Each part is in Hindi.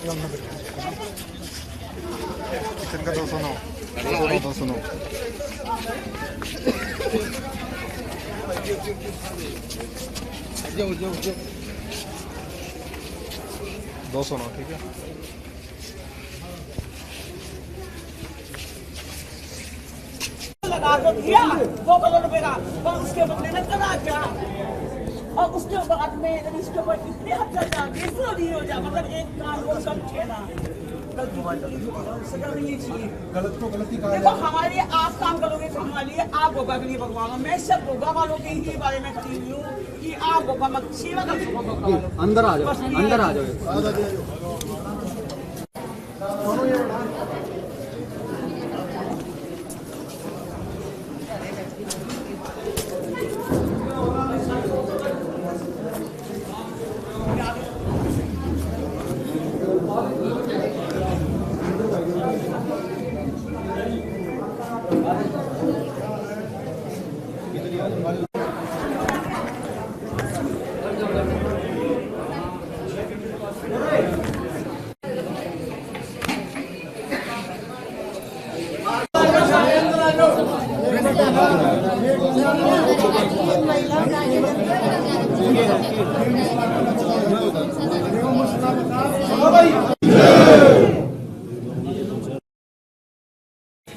चिकन का 209 209 209 ठीक है। लगा दो दिया 2 करोड़ रुपए का, और उसके बदले में करा क्या? और उसके बाद में इसके ऊपर कितने हद तक जाके नहीं हो जाए, मतलब एक काम को समझे ना, गलत को गलती कहा देखो हमारे लिए आप काम करोगे तो हमारे लिए आप होगा भी नहीं भगवान। मैं सब होगा वालों के ही बारे में खड़ी हुई हूँ कि आप होगा मत सेवा कर सको। अंदर आ जाओ, अंदर आ जाओ।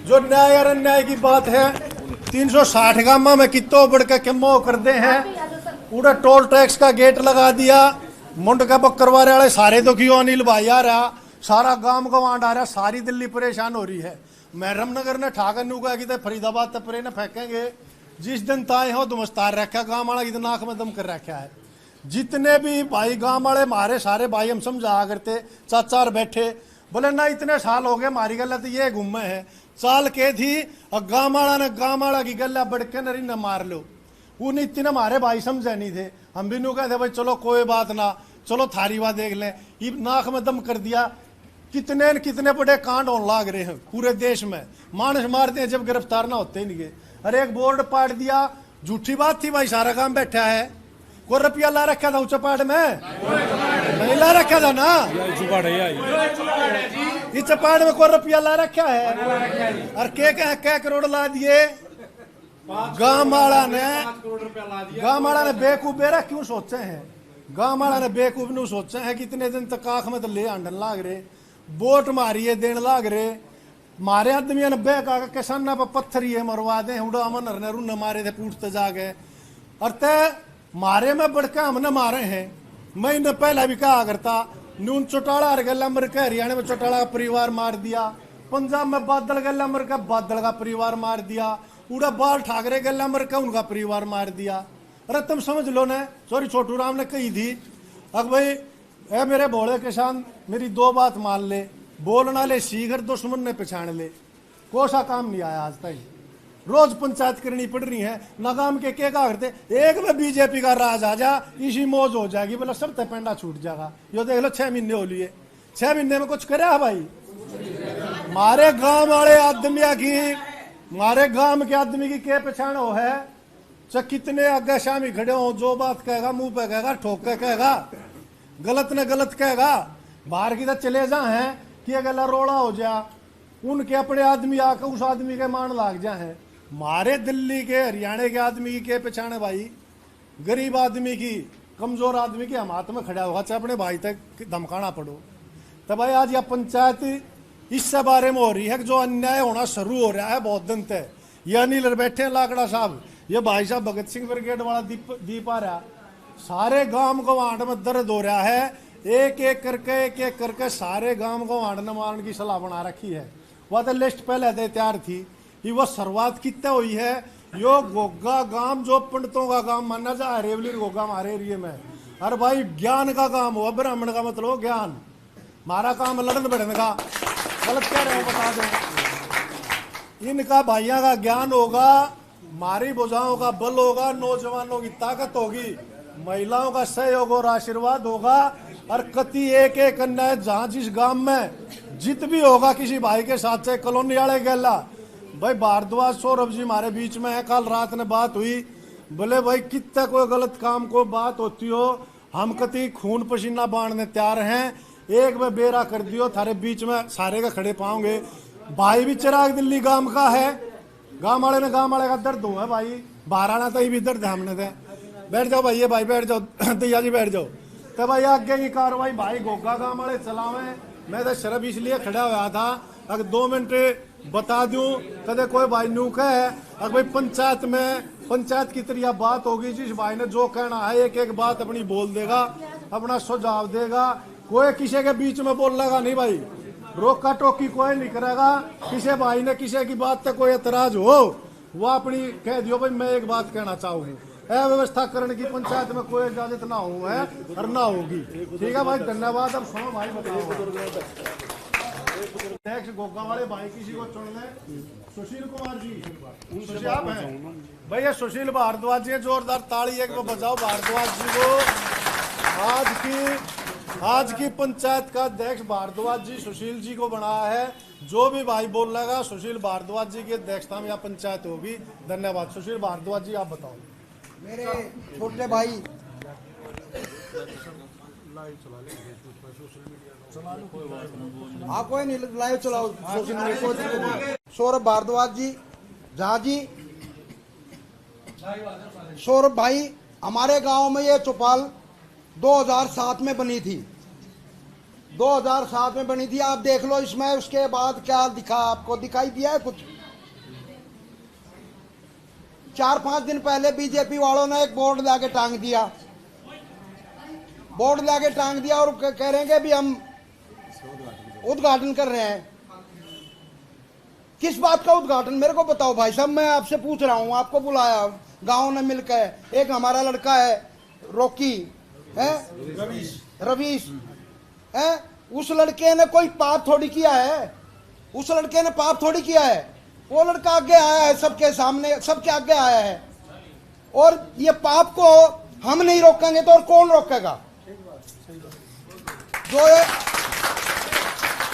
जो न्याय और अन्याय की बात है, 360 गामा में कितो बढ़ के कमो कर दे हैं। पूरा टोल टैक्स का गेट लगा दिया। मुंड का बकरवारे वाले सारे तो क्यों अनिल भाई आ रहा, सारा गांव गंवाड आ रहा, सारी दिल्ली परेशान हो रही है। महरमनगर ने ठाकर नू कहा कि फरीदाबाद तपरे ने फेंकेंगे। जिस दिन ताए हो दुमस्तार रखा, गांव वाला की नाक में दम कर रखा है। जितने भी भाई गांव वाले मारे सारे भाई हम समझा करते, चाचार बैठे बोले ना इतने साल हो गए मारी गलत ये घूमे है चाल के थी, और गांव वाला ने गांव वाला की गला बढ़ के नरी न मार लो। उन इतने हमारे भाई समझे नहीं थे। हम भी नू कहते भाई चलो कोई बात ना, चलो थारी बात देख लें। ये नाक में दम कर दिया। कितने न कितने बड़े कांड होने लाग रहे हैं पूरे देश में। मानस मारते हैं जब गिरफ्तार ना होते ही नहीं गए। अरे एक बोर्ड पाट दिया, झूठी बात थी भाई, सारा काम बैठा है। कोई रुपया ला रखा था उच्च पाट में, नहीं ला रखा था ना। इस चपाट में कोई रुपया ला रखा है, और क्या करोड़ ला दिए। गांव वाला ने बेवकूफ बेरा क्यों सोचे हैं, गांव वाला ने बेवकूफ नू सोचे हैं। कितने दिन तक आंख में तो ले आंडन लाग रहे, वोट मारिए देन लाग रहे। मारे आदमी ने बह का किसाना पर पत्थर ये मरवा दे, उड़ा मन न मारे थे पूछते जाके। और तय मारे में बढ़ के हमने मारे हैं। मैं इन्हें पहला भी कहा करता, नून चौटाला गला मर के हरियाणा में चौटाला का परिवार मार दिया, पंजाब में बादल गला मर के बादल का परिवार मार दिया, उड़ा बाल ठाकरे गला मर के उनका परिवार मार दिया। अरे तुम समझ लो ना, सॉरी छोटू राम ने कही थी, अब भाई ए मेरे भोले किसान मेरी 2 बात मान ले, बोलना ले सीकर दुश्मन ने पहचान ले। कोसा काम नहीं आया आज तक। रोज पंचायत करनी पड़ रही है। नगाम के क्या करते, एक में बीजेपी का राज आ जा, इसी मौज हो जाएगी, बोला सब पेंडा छूट जाएगा। यो देख लो 6 महीने हो लिए, 6 महीने में कुछ करे भाई। मारे गांव वाले आदमी की, मारे गांव के आदमी की क्या पहचान हो है। चाहे कितने आगे शामी खड़े हो, जो बात कहेगा मुंह पे कहेगा, ठोक के कहेगा, गलत ने गलत कहेगा। बाहर की तरफ चले जा है कि अगला रोड़ा हो जा, उनके अपने आदमी आकर उस आदमी के मान लाग जा है। मारे दिल्ली के हरियाणा के आदमी की क्या पहचान है भाई। गरीब आदमी की, कमजोर आदमी की हम हाथ में खड़ा होगा, चाहे अपने भाई तक धमकाना पड़ो। तो भाई आज यह पंचायत इस बारे में हो रही है कि जो अन्याय होना शुरू हो रहा है बहुत दिन तक। ये अनिल बैठे लाकड़ा साहब, ये भाई साहब भगत सिंह ब्रिगेड वाला दीप आ रहा, सारे गांव गवांड में दर्द हो रहा है। एक एक करके सारे गांव गवांड ने मारने की सलाह बना रखी है। वह तो लिस्ट पहले से तैयार थी। ये वो शुरुआत कितने हुई है। यो गोगा गांव जो पंडितों का गांव माना जा, रेवली गोगा हमारे एरिए में। अरे भाई ज्ञान का काम हुआ, ब्राह्मण का मतलब ज्ञान। हमारा काम लड़न बढ़न का, गलत कह रहे हो बता दो। इनका भाइयों का ज्ञान होगा, मारी भुजाओं का बल होगा, नौजवानों की ताकत होगी, महिलाओं का सहयोग और आशीर्वाद होगा। और कति एक एक अन्याय जहां जिस गांव में जित भी होगा किसी भाई के साथ, चाहे कॉलोनी वाले गला भाई भारद्वाज सौरभ जी हमारे बीच में है। कल रात ने बात हुई, बोले भाई कितना कोई गलत काम को बात होती हो, हम कति खून पसीना बांधने तैयार हैं। एक में बेरा कर दियो, थारे बीच में सारे का खड़े पाओगे। भाई भी चिराग दिल्ली गांव का है, गांव वाले का दर्द हुआ है भाई, बाहर आना तो भी दर्द है हमने दे। बैठ जाओ भाई, ये भाई बैठ जाओ, दैया जी बैठ जाओ। तो भाई आगे की कार्रवाई भाई गोगा गांव वाले चलावे। मैं तो शर्फ इसलिए खड़ा हुआ था, अगर 2 मिनट बता दूं कदे कोई भाई न्यू है, अगर भाई पंचायत की तरह बात होगी, जिस भाई ने जो कहना है एक एक बात अपनी बोल देगा, अपना सुझाव देगा, कोई किसी के बीच में बोलेगा नहीं भाई, रोका टोकी कोई नहीं करेगा। किसी भाई ने किसी की बात तक कोई एतराज हो, वो अपनी कह दियो भाई मैं एक बात कहना चाहूंगी, अव्यवस्था करने की पंचायत में कोई इजाजत ना हो है और ना होगी। ठीक है भाई, धन्यवाद। अब सुनो भाई, बताओ अध्यक्ष गोगा वाले भाई किसी को चुन ले। सुशील कुमार जी, सुशील आप हैं भाई, ये सुशील भारद्वाज जी, जोरदार ताली एक को बजाओ भारद्वाज जी को। आज की पंचायत का अध्यक्ष भारद्वाज जी सुशील जी को बनाया है। जो भी भाई बोल लगा सुशील भारद्वाज जी की अध्यक्षता में यह पंचायत होगी। धन्यवाद। सुशील भारद्वाज जी आप बताओ। मेरे छोटे भाई आप कोई नहीं लाइव चलाओ सोशल मीडिया। सौरभ भारद्वाज जी, झा जी, सौरभ भाई, हमारे गांव में ये चौपाल 2007 में बनी थी, 2007 में बनी थी। आप देख लो इसमें, उसके बाद क्या दिखा, आपको दिखाई दिया है कुछ? 4-5 दिन पहले बीजेपी वालों ने एक बोर्ड लाके टांग दिया, और कह रहे हैं कि हम उद्घाटन कर रहे हैं। किस बात का उद्घाटन, मेरे को बताओ भाई साहब। मैं आपसे पूछ रहा हूं, आपको बुलाया गांव ने मिलकर। एक हमारा लड़का है रॉकी है, रवीश है, उस लड़के ने कोई पाप थोड़ी किया है, वो लड़का आगे आया है, सबके सामने, सबके आगे आया है। और ये पाप को हम नहीं रोकेंगे तो और कौन रोकेगा?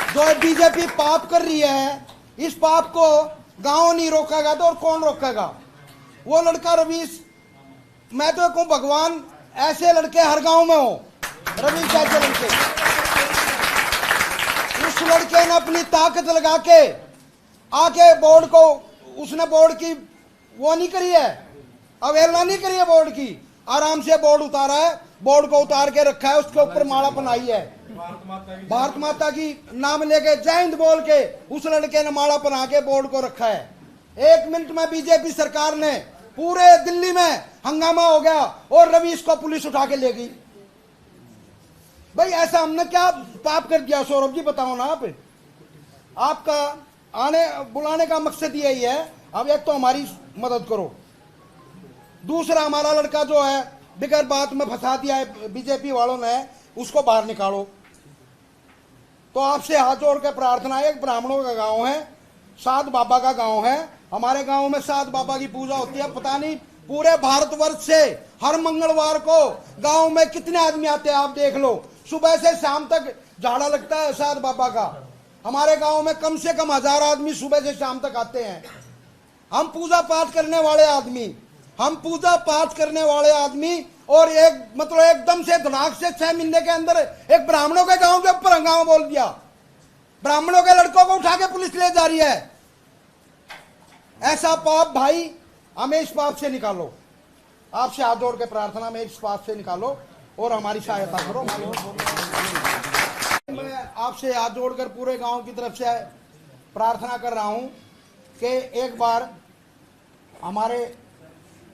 जो बीजेपी पाप कर रही है, इस पाप को गांव नहीं रोकेगा तो और कौन रोकेगा? वो लड़का रवीश, मैं तो कहूं भगवान ऐसे लड़के हर गांव में हो। रवीश ऐसे लड़के, उस लड़के ने अपनी ताकत लगा के आके बोर्ड को, उसने बोर्ड की वो नहीं करी है, अवहेलना नहीं करी है बोर्ड की, आराम से बोर्ड उतारा है, बोर्ड को उतार के रखा है, उसके ऊपर माला बनाई है, भारत माता की नाम लेके जय हिंद बोल के उस लड़के ने माला बना के बोर्ड को रखा है। 1 मिनट में बीजेपी सरकार ने पूरे दिल्ली में हंगामा हो गया और रवीश को पुलिस उठा के ले गई। भाई ऐसा हमने क्या पाप कर दिया? सौरभ जी बताओ ना आप। आपका बुलाने का मकसद यही है, अब एक तो हमारी मदद करो, दूसरा हमारा लड़का जो है बिगर बात में फंसा दिया है बीजेपी वालों ने, उसको बाहर निकालो। तो आपसे हाथ जोड़ के प्रार्थना है, एक ब्राह्मणों का गांव है, सात बाबा का गांव है, हमारे गांव में सात बाबा की पूजा होती है। पता नहीं पूरे भारतवर्ष से हर मंगलवार को गांव में कितने आदमी आते हैं, आप देख लो, सुबह से शाम तक झाड़ा लगता है सात बाबा का। हमारे गांव में कम से कम 1000 आदमी सुबह से शाम तक आते हैं। हम पूजा पाठ करने वाले आदमी, और एक मतलब एकदम से धड़ाक से 6 महीने के अंदर एक ब्राह्मणों के गांव के ऊपर हंगामा बोल दिया, ब्राह्मणों के लड़कों को उठा के पुलिस ले जा रही है। ऐसा पाप भाई हमें इस पाप से निकालो, आपसे हाथ जोड़ के प्रार्थना में इस पाप से निकालो और हमारी सहायता करो। मैं आपसे हाथ जोड़कर पूरे गांव की तरफ से प्रार्थना कर रहा हूं कि एक बार हमारे,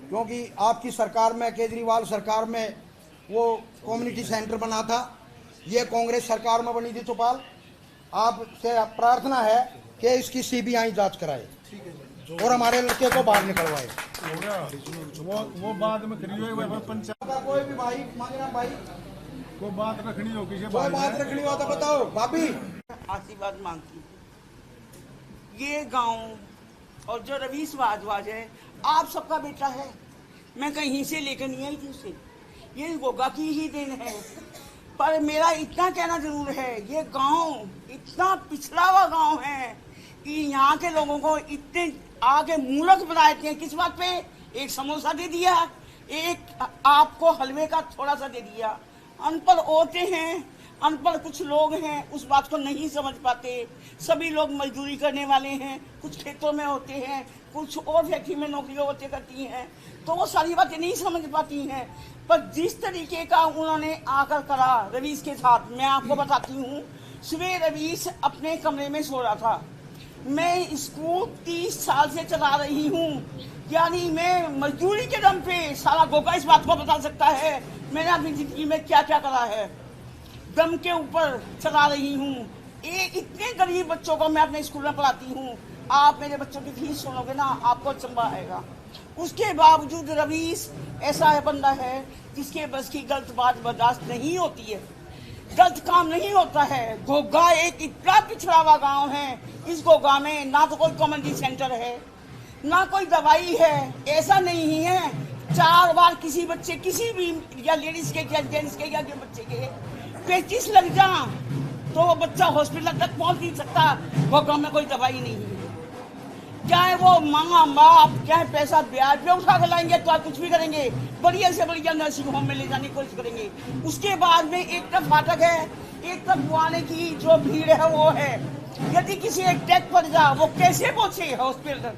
क्योंकि आपकी सरकार में, केजरीवाल सरकार में वो कम्युनिटी सेंटर बना था, ये कांग्रेस सरकार में बनी थी चौपाल, आपसे प्रार्थना है कि इसकी सीबीआई जांच कराए और हमारे लड़के को बाहर निकलवाए। वो बाद में पंचायत का कोई भी भाई मांगना, भाई को बात रखनी हो, किसी कोई बात रखनी हो तो बताओ भाभी। आशीर्वाद मांगती हूँ। ये गांव और जो रवीश भारद्वाज है, आप सबका बेटा है, मैं कहीं से लेकर नहीं आई थी उसे, ये गोगा की ही देन है। पर मेरा इतना कहना जरूर है, ये गांव इतना पिछड़ा हुआ गांव है कि यहाँ के लोगों को इतने आगे मूर्ख बना देते हैं। किस बात पे? एक समोसा दे दिया, एक आपको हलवे का थोड़ा सा दे दिया। अनपढ़ औरतें हैं, अनपढ़ कुछ लोग हैं उस बात को नहीं समझ पाते। सभी लोग मजदूरी करने वाले हैं, कुछ खेतों में होते हैं, कुछ और फैक्ट्री में नौकरियां होते करती हैं, तो वो सारी बातें नहीं समझ पाती हैं। पर जिस तरीके का उन्होंने आकर करा रवीश के साथ, मैं आपको बताती हूँ। सुबह रवीश अपने कमरे में सो रहा था। मैं स्कूल 30 साल से चला रही हूँ, यानी मैं मजदूरी के दम पे, सारा गोगा इस बात को बता सकता है मैंने अपनी जिंदगी में क्या क्या करा है। दम के ऊपर चला रही हूँ। इतने गरीब बच्चों को मैं अपने स्कूल में पढ़ाती हूँ। आप मेरे बच्चों की फीस सुनोगे ना, आपको अचंभा आएगा। उसके बावजूद रवीश ऐसा है बंदा है जिसके बस की गलत बात बर्दाश्त नहीं होती है, गलत काम नहीं होता है। घोगा एक इतना पिछड़ा हुआ गांव है। इस घोगा में ना तो कोई कम्युनिटी सेंटर है, ना कोई दवाई है। ऐसा नहीं है 4 बार किसी बच्चे, किसी भी या लेडीज के या जेंट्स के या बच्चे के 35 लग जा तो वो बच्चा हॉस्पिटल तक पहुंच नहीं सकता। घोगा में कोई दवाई नहीं है। चाहे वो माँ बाप चाहे पैसा ब्याज पे उठा कर लाएंगे तो आप कुछ भी करेंगे, बढ़िया से बढ़िया नर्सिंग होम में ले जाने की कोशिश करेंगे। उसके बाद में एक तरफ फाटक है, एक तरफ आने की जो भीड़ है वो है। यदि किसी अटैक पड़ जा वो कैसे पहुंचे हॉस्पिटल,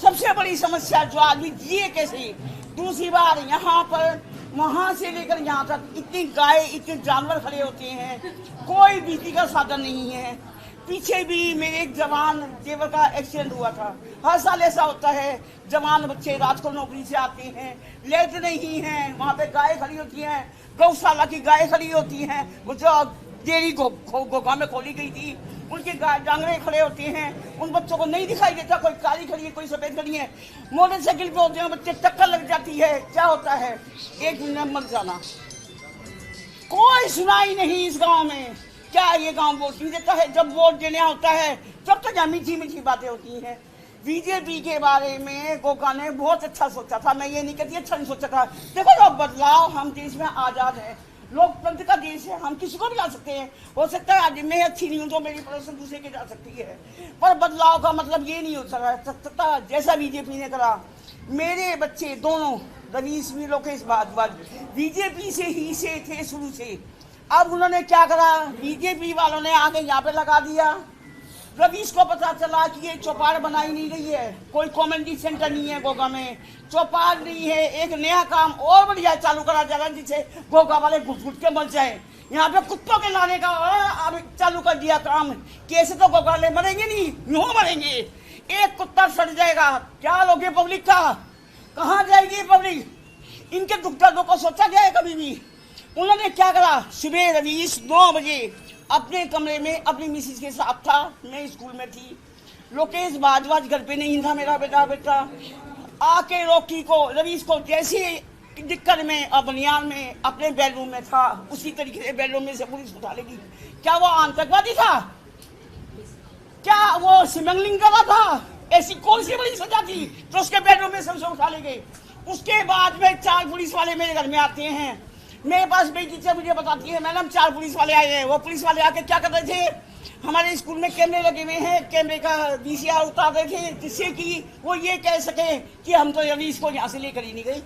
सबसे बड़ी समस्या जो आदमी जिए कैसे। दूसरी बार यहाँ पर वहां से लेकर यहाँ तक इतनी गाय, इतने जानवर खड़े होते हैं, कोई बिजली का साधन नहीं है। पीछे भी मेरे एक जवान जेवर का एक्सीडेंट हुआ था। हर साल ऐसा होता है, जवान बच्चे रात को नौकरी से आते हैं, लेट नहीं हैं, वहाँ पे गाय खड़ी होती हैं, गौशाला की गाय खड़ी होती हैं, वो जो डेयरी गोगा में खोली गई थी, उनके गाय डांगरे खड़े होते हैं। उन बच्चों को नहीं दिखाई देता, कोई काली खड़ी है, कोई सफेद खड़ी है। मोटरसाइकिल पे होते हैं बच्चे, टक्कर लग जाती है, क्या होता है 1 मिनट में मर जाना। कोई सुनाई नहीं इस गाँव में। क्या ये गांव वोट नहीं देता है? जब वोट देने होता है तब तो यहाँ मीठी मीठी बातें होती हैं। बीजेपी के बारे में गोगा ने बहुत अच्छा सोचा था, मैं ये नहीं कहती अच्छा नहीं सोचा था। देखो तो बदलाव, हम देश में आजाद है, लोकतंत्र का देश है, हम किसी को भी ला सकते हैं। हो सकता है आज मैं अच्छी नहीं हूँ तो मेरी पड़ोसन दूसरे के जा सकती है, पर बदलाव का मतलब ये नहीं हो सकता जैसा बीजेपी ने करा। मेरे बच्चे दोनों, रवीश भी, लोकेश भारद्वाज, बीजेपी से ही से थे शुरू से। अब उन्होंने क्या करा, बीजेपी वालों ने आगे यहाँ पे लगा दिया। रवीश को पता चला कि ये चौपाड़ बनाई नहीं गई है, कोई कम्युनिटी सेंटर नहीं है गोगा में, चौपाड़ नहीं है। एक नया काम और बढ़िया चालू करा जा रहा है जिससे गोगा वाले घुट घुट के मर जाए। यहाँ पे कुत्तों के लाने का अब चालू कर दिया काम। कैसे तो गोगा वाले मरेंगे नहीं, यूं मरेंगे। एक कुत्ता सड़ जाएगा, क्या लोगे पब्लिक का, कहाँ जाएगी पब्लिक? इनके दुख दर्दों को सोचा गया है कभी भी? उन्होंने क्या करा, सुबह रवीश 9 बजे अपने कमरे में अपनी मिसिस के साथ था, मैं स्कूल में थी। लोकेश भारद्वाज घर पे नहीं था, मेरा बेटा आके रवीश को जैसे दिक्कत में और बनियान में अपने बेडरूम में था, उसी तरीके से बेडरूम में से पुलिस उठा लेगी। क्या वो आतंकवादी था? क्या वो स्मगलिंग कर रहा था? ऐसी कौन सी बड़ी सजा थी तो उसके बेडरूम में सबसे उठा ले गए? उसके बाद में 4 पुलिस वाले मेरे घर में आते हैं। मेरे पास मेरी टीचर मुझे बताती है, मैडम 4 पुलिस वाले आए हैं। वो पुलिस वाले आके क्या कर रहे थे, हमारे स्कूल में कैमरे लगे हुए हैं, कैमरे का VCR उतार रहे थे जिससे कि वो ये कह सके कि हम तो रवीश को यहाँ से लेकर ही नहीं गए,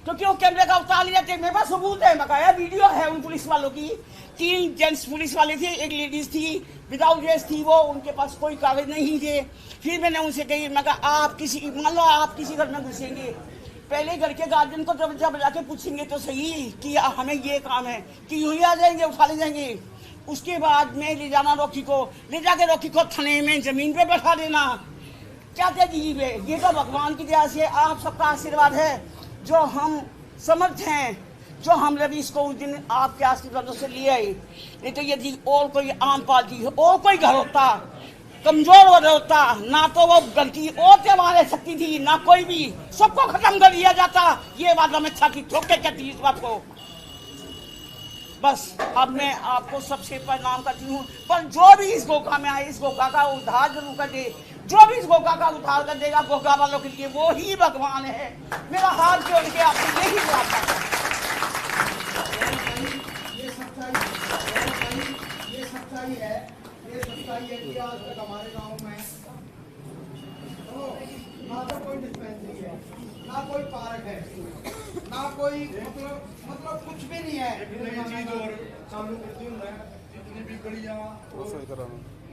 क्योंकि वो कैमरे का उतार लिया थे। मेरे पास सबूत है, बकाया वीडियो है उन पुलिस वालों की। 3 जेंट्स पुलिस वाले थे, एक लेडीज थी, विदाउट ड्रेस थी वो, उनके पास कोई कागज नहीं थे। फिर मैंने उनसे कही, मैं कहा आप किसी, मान लो आप किसी घर में घुसेंगे, पहले घर के गार्जियन को दरवाजा बजा के पूछेंगे तो सही कि हमें ये काम है, कि यूं ही आ जाएंगे, उठा ले जाएंगे। उसके बाद में ले जाना रॉकी को, ले जाके रॉकी को थाने में जमीन पे बैठा देना। क्या क्या जीव है ये? तो भगवान की दया से आप सबका आशीर्वाद है जो हम समर्थ हैं, जो हम रवीश को उस दिन आपके आशीर्वादों से लिए आए। नहीं तो यदि और कोई आम पार्टी और कोई घर होता, कमजोर हो रहा होता, ना तो वो गलती और त्यौहार सकती थी, ना कोई भी, सबको खत्म कर दिया जाता। ये बात हमें छाती ठोक के कहती इस बात को। बस अब मैं आपको सबसे प्रणाम करती हूँ, पर जो भी इस गोगा में आए, इस गोगा का उद्धार जरूर कर दे। जो भी इस गोगा का उद्धार कर देगा गोगा वालों के लिए, वो ही भगवान है। मेरा हाथ जोड़ के आपसे यही प्रार्थना है। ये सच्चाई है कि आज तक हमारे गांव में तो ना तो कोई डिस्पेंसरी है, ना कोई पार्क है, ना कोई मतलब कुछ भी नहीं है। चीज और चालू कर दी मैं जितनी भी बढ़िया सही तरह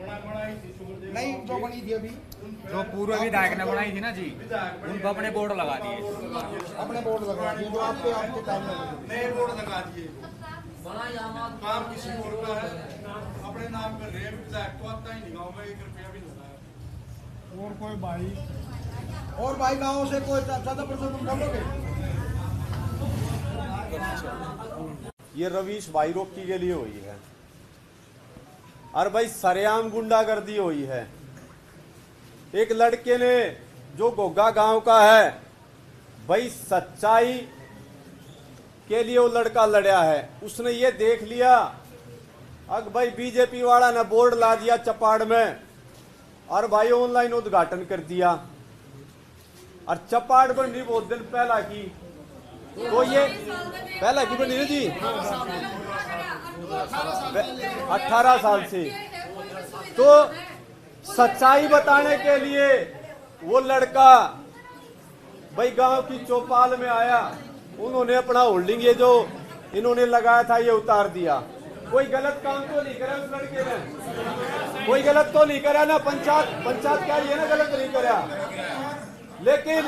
बनाई थी शुगर देव नहीं जो बनी थी अभी जो पूर्व विधायक ने बनाई थी ना जी, उनको अपने बोर्ड लगा दिए। अपने बोर्ड लगा दिए जो आपके टाइम में लगे थे। नए बोर्ड लगा दिए। काम किसी और का है, अपने नाम कर रहे हैं विधायक तो आता ही नहीं गाँव में 1 रुपया भी नहीं लगाया। और कोई भाई और भाई गाँव से कोई 14% बोलोगे? ये रवीश भाई रोकी के लिए हुई है और भाई सरेआम गुंडागर्दी हुई है। एक लड़के ने जो गोगा गांव का है भाई सच्चाई के लिए वो लड़का लड़ा है। उसने ये देख लिया अब भाई बीजेपी वाला ने बोर्ड ला दिया चपाड़ में और भाई ऑनलाइन उद्घाटन कर दिया और चपाड़ बनी बहुत दिन पहला की। तो ये पहला की बनी ना जी 18 साल से। तो सच्चाई बताने के लिए वो लड़का भाई गांव की चौपाल में आया। उन्होंने अपना होल्डिंग ये जो इन्होंने लगाया था ये उतार दिया। कोई गलत काम तो नहीं करा उस लड़के ने, कोई गलत तो नहीं करा ना। पंचायत क्या ये ना गलत नहीं करा, लेकिन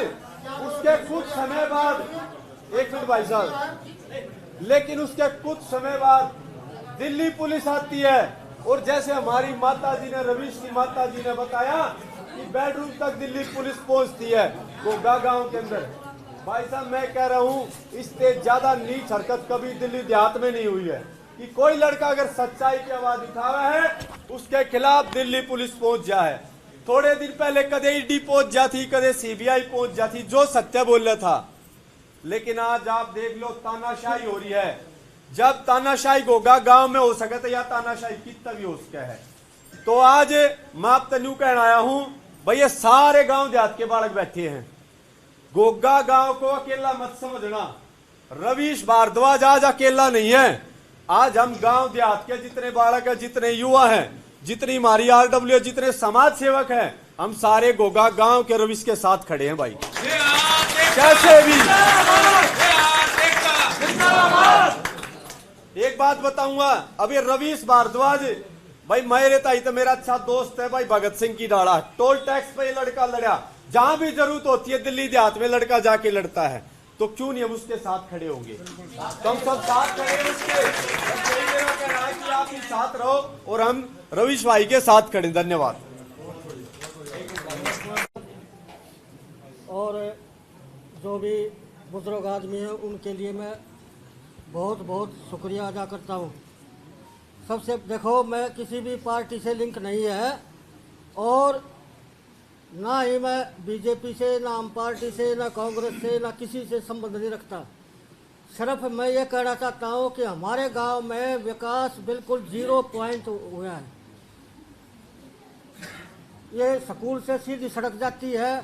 उसके कुछ समय बाद, एक मिनट भाई साहब, लेकिन उसके कुछ समय बाद दिल्ली पुलिस आती है और जैसे हमारी माता जी ने, रवीश की माता जी ने बताया कि बेडरूम तक दिल्ली पुलिस पहुंचती है गोगा गांव के अंदर। भाई साहब मैं कह रहा हूं इससे ज्यादा नीच हरकत कभी दिल्ली देहात में नहीं हुई है कि कोई लड़का अगर सच्चाई की आवाज उठा रहा है उसके खिलाफ दिल्ली पुलिस पहुंच जाए। थोड़े दिन पहले कदे ईडी पहुंच जाती, कदे सीबीआई पहुंच जाती जो सत्य बोल रहा था। लेकिन आज आप देख लो तानाशाही हो रही है। जब तानाशाही गोगा गांव में हो सके तो या तानाशाही कितना भी हो सके है। तो आज मैं आप तन्यू कहना आया हूं भाई ये सारे गांव देहात के बालक बैठे हैं। गोगा गांव को अकेला मत समझना। रवीश भारद्वाज आज अकेला नहीं है। आज हम गांव देहात के जितने बालक है, जितने युवा हैं, जितनी हमारी आरडब्ल्यू, जितने समाज सेवक हैं, हम सारे गोगा गांव के रवीश के साथ खड़े हैं भाई। कैसे भी एक बात बताऊंगा, अब ये रवीश भारद्वाज भाई मेरे ताई तो मेरा अच्छा दोस्त है भाई, भगत सिंह की डाला। टोल टैक्स पे ये लड़का लड़ा, जहां भी जरूरत होती है दिल्ली देहात में लड़का जाके लड़ता है। तो क्यों नहीं हम उसके साथ खड़े होंगे? तो हम सब साथ खड़े हैं उसके। यही मेरा कहना है कि आप भी साथ रहो और हम रवीश भाई के साथ खड़े। धन्यवाद। और जो भी बुजुर्ग आदमी हैं उनके लिए मैं बहुत बहुत शुक्रिया अदा करता हूँ। सबसे देखो मैं किसी भी पार्टी से लिंक नहीं है और ना ही मैं बीजेपी से, ना आम पार्टी से, ना कांग्रेस से, ना किसी से संबंध नहीं रखता। सिर्फ मैं ये कहना चाहता हूँ कि हमारे गांव में विकास बिल्कुल 0 पॉइंट हुआ है। ये स्कूल से सीधी सड़क जाती है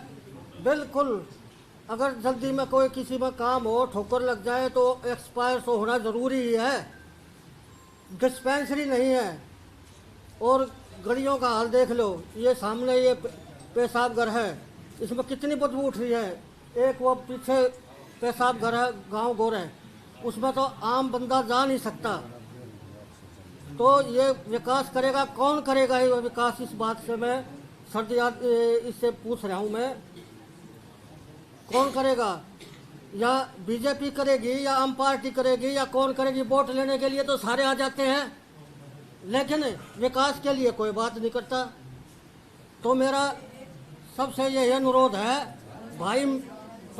बिल्कुल। अगर जल्दी में कोई किसी में काम हो, ठोकर लग जाए तो एक्सपायर तो होना ज़रूरी ही है। डिस्पेंसरी नहीं है और गलियों का हाल देख लो। ये सामने ये पेशाब घर है, इसमें कितनी बदबू उठ रही है। एक वो पीछे पेशाब घर है गांव गोर है, उसमें तो आम बंदा जा नहीं सकता। तो ये विकास करेगा कौन करेगा? ये विकास, इस बात से मैं सर्दियात इससे पूछ रहा हूँ मैं, कौन करेगा? या बीजेपी करेगी या आम पार्टी करेगी या कौन करेगी? वोट लेने के लिए तो सारे आ जाते हैं, लेकिन विकास के लिए कोई बात नहीं करता। तो मेरा सबसे यही अनुरोध है भाई,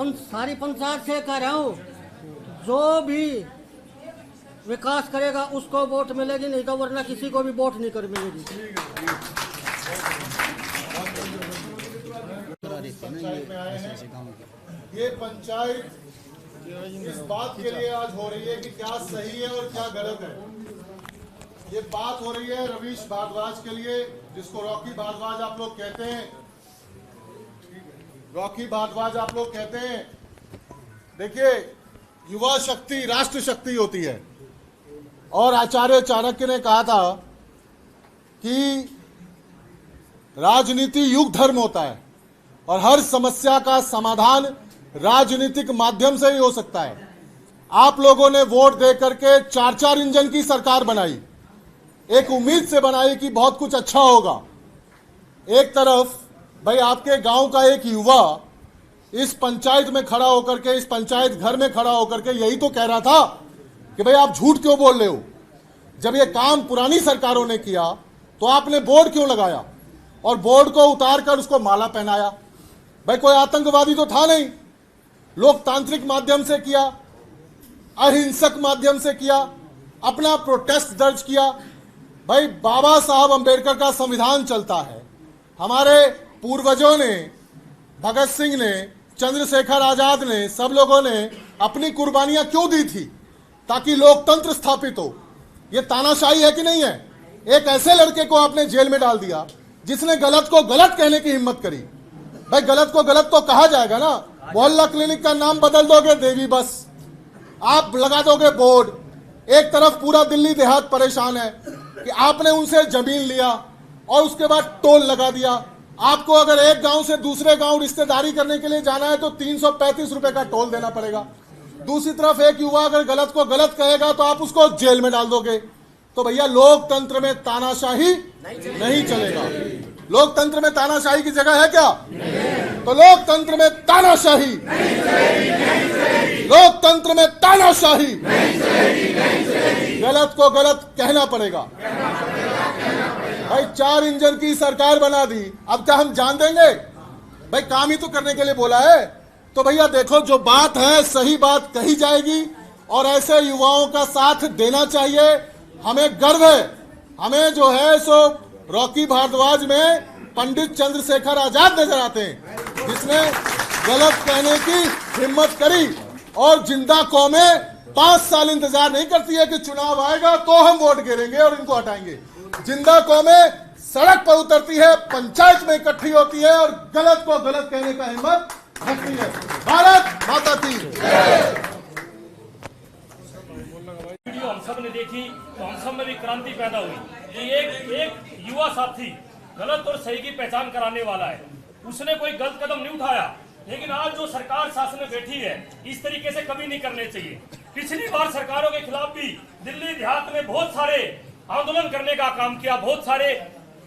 सारी पंचायत से कह रहा हूँ, जो भी विकास करेगा उसको वोट मिलेगी, नहीं तो वरना किसी को भी वोट नहीं कर मिलेगी। ये पंचायत इस बात के लिए आज हो रही है कि क्या सही है और क्या गलत है। ये बात हो रही है रवीश भारद्वाज के लिए, जिसको रॉकी भारद्वाज आप लोग कहते हैं। रॉकी भारद्वाज आप लोग कहते हैं। देखिए, युवा शक्ति राष्ट्र शक्ति होती है और आचार्य चाणक्य ने कहा था कि राजनीति युग धर्म होता है और हर समस्या का समाधान राजनीतिक माध्यम से ही हो सकता है। आप लोगों ने वोट दे करके 4-4 इंजन की सरकार बनाई, एक उम्मीद से बनाई कि बहुत कुछ अच्छा होगा। एक तरफ भाई आपके गांव का एक युवा इस पंचायत में खड़ा होकर के, इस पंचायत घर में खड़ा होकर के यही तो कह रहा था कि भाई आप झूठ क्यों बोल रहे हो, जब ये काम पुरानी सरकारों ने किया तो आपने बोर्ड क्यों लगाया और बोर्ड को उतार कर उसको माला पहनाया। भाई कोई आतंकवादी तो था नहीं, लोकतांत्रिक माध्यम से किया, अहिंसक माध्यम से किया, अपना प्रोटेस्ट दर्ज किया। भाई बाबा साहब अंबेडकर का संविधान चलता है, हमारे पूर्वजों ने, भगत सिंह ने, चंद्रशेखर आजाद ने, सब लोगों ने अपनी कुर्बानियां क्यों दी थी, ताकि लोकतंत्र स्थापित हो। ये तानाशाही है कि नहीं है? एक ऐसे लड़के को आपने जेल में डाल दिया जिसने गलत को गलत कहने की हिम्मत करी। भाई गलत को गलत तो कहा जाएगा ना। मोहल्ला क्लिनिक का नाम बदल दोगे देवी बस, आप लगा दोगे बोर्ड। एक तरफ पूरा दिल्ली देहात परेशान है कि आपने उनसे जमीन लिया और उसके बाद टोल लगा दिया। आपको अगर एक गांव से दूसरे गांव रिश्तेदारी करने के लिए जाना है तो 335 रुपए का टोल देना पड़ेगा। दूसरी तरफ एक युवा अगर गलत को गलत कहेगा तो आप उसको जेल में डाल दोगे। तो भैया लोकतंत्र में तानाशाही नहीं चलेगा। लोकतंत्र में तानाशाही की जगह है क्या? तो लोकतंत्र में तानाशाही, लोकतंत्र में तानाशाही, गलत को गलत कहना पड़ेगा। भाई 4 इंजन की सरकार बना दी, अब क्या हम जान देंगे? भाई काम ही तो करने के लिए बोला है। तो भैया देखो, जो बात है सही बात कही जाएगी और ऐसे युवाओं का साथ देना चाहिए। हमें गर्व है, हमें जो है सो रॉकी भारद्वाज में पंडित चंद्रशेखर आजाद नजर आते हैं, जिसने गलत कहने की हिम्मत करी। और जिंदा कौमें 5 साल इंतजार नहीं करती है कि चुनाव आएगा तो हम वोट गिरेंगे और इनको हटाएंगे। जिंदा कौमें सड़क पर उतरती है, पंचायत में इकट्ठी होती है और गलत को गलत कहने का हिम्मत रखती है। भारत माता की वीडियो हम सब ने देखी तो हम सब में भी क्रांति पैदा हुई कि एक युवा साथी गलत और सही की पहचान कराने वाला है, उसने कोई गलत कदम नहीं उठाया। लेकिन आज जो सरकार शासन में बैठी है, इस तरीके से कभी नहीं करने चाहिए। पिछली बार सरकारों के खिलाफ भी दिल्ली देहात में बहुत सारे आंदोलन करने का काम किया, बहुत सारे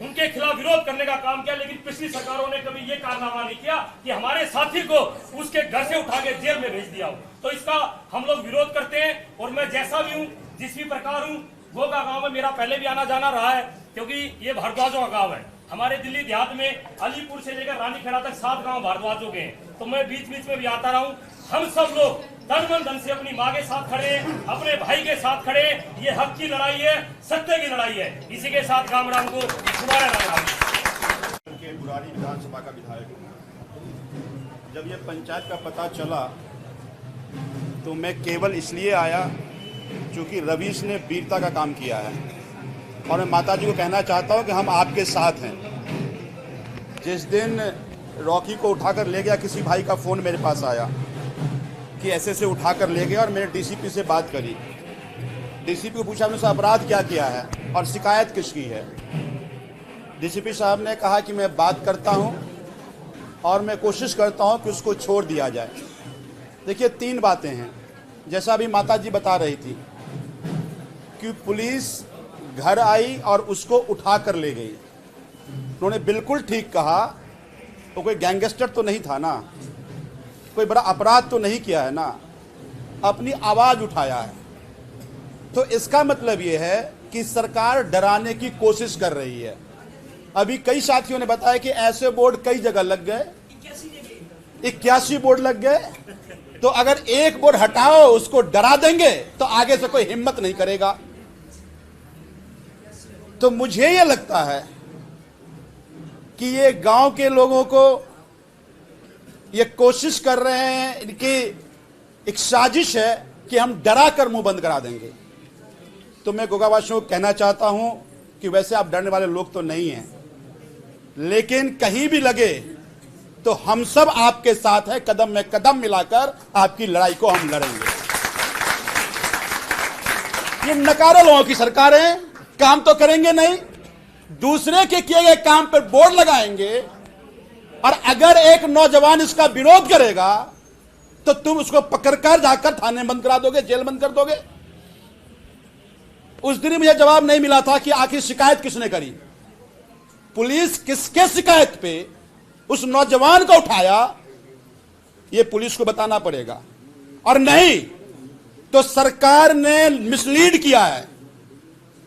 उनके खिलाफ विरोध करने का काम किया, लेकिन पिछली सरकारों ने कभी ये कारनामा नहीं किया कि हमारे साथी को उसके घर से उठा के जेल में भेज दिया हो। तो इसका हम लोग विरोध करते हैं। और मैं जैसा भी हूँ, जिस भी प्रकार हूँ, गोगा गांव में मेरा पहले भी आना जाना रहा है, क्योंकि ये भारद्वाजों का गांव है। हमारे दिल्ली देहात में अलीपुर से लेकर रानीखेड़ा तक 7 गांव भारद्वाजों के हैं। तो मैं बीच बीच में भी आता रहा हूँ। हम सब लोग तन मन धन से अपनी माँ के साथ खड़े हैं, अपने भाई के साथ खड़े हैं। ये हक की लड़ाई है, सत्य की लड़ाई है। इसी के साथ कामराम को दोबारा के बुराड़ी विधानसभा का विधायक हूं। जब ये पंचायत का पता चला तो मैं केवल इसलिए आया क्योंकि रवीश ने वीरता का काम किया है और मैं माता जी को कहना चाहता हूं कि हम आपके साथ हैं। जिस दिन रॉकी को उठाकर ले गया, किसी भाई का फ़ोन मेरे पास आया कि ऐसे उठाकर ले गया और मैंने डीसीपी से बात करी। डीसीपी को पूछा, आपने अपराध क्या किया है और शिकायत किसकी है? डीसीपी साहब ने कहा कि मैं बात करता हूं और मैं कोशिश करता हूं कि उसको छोड़ दिया जाए। देखिए 3 बातें हैं, जैसा अभी माता जी बता रही थी कि पुलिस घर आई और उसको उठा कर ले गई। उन्होंने बिल्कुल ठीक कहा, वो कोई गैंगस्टर तो नहीं था ना, कोई बड़ा अपराध तो नहीं किया है ना, अपनी आवाज उठाया है। तो इसका मतलब ये है कि सरकार डराने की कोशिश कर रही है। अभी कई साथियों ने बताया कि ऐसे बोर्ड कई जगह लग गए, 81 बोर्ड लग गए। तो अगर एक बोर्ड हटाओ, उसको डरा देंगे तो आगे से कोई हिम्मत नहीं करेगा। तो मुझे ये लगता है कि ये गांव के लोगों को ये कोशिश कर रहे हैं, इनकी एक साजिश है कि हम डरा कर मुंह बंद करा देंगे। तो मैं गोगावासियों को कहना चाहता हूं कि वैसे आप डरने वाले लोग तो नहीं हैं, लेकिन कहीं भी लगे तो हम सब आपके साथ हैं। कदम में कदम मिलाकर आपकी लड़ाई को हम लड़ेंगे। ये नकारा लोगों की सरकारें काम तो करेंगे नहीं, दूसरे के किए गए काम पर बोर्ड लगाएंगे। और अगर एक नौजवान इसका विरोध करेगा तो तुम उसको पकड़कर जाकर थाने बंद करा दोगे, जेल बंद कर दोगे। उस दिन मुझे जवाब नहीं मिला था कि आखिर शिकायत किसने करी, पुलिस किसके शिकायत पे उस नौजवान को उठाया, ये पुलिस को बताना पड़ेगा। और नहीं तो सरकार ने मिसलीड किया है,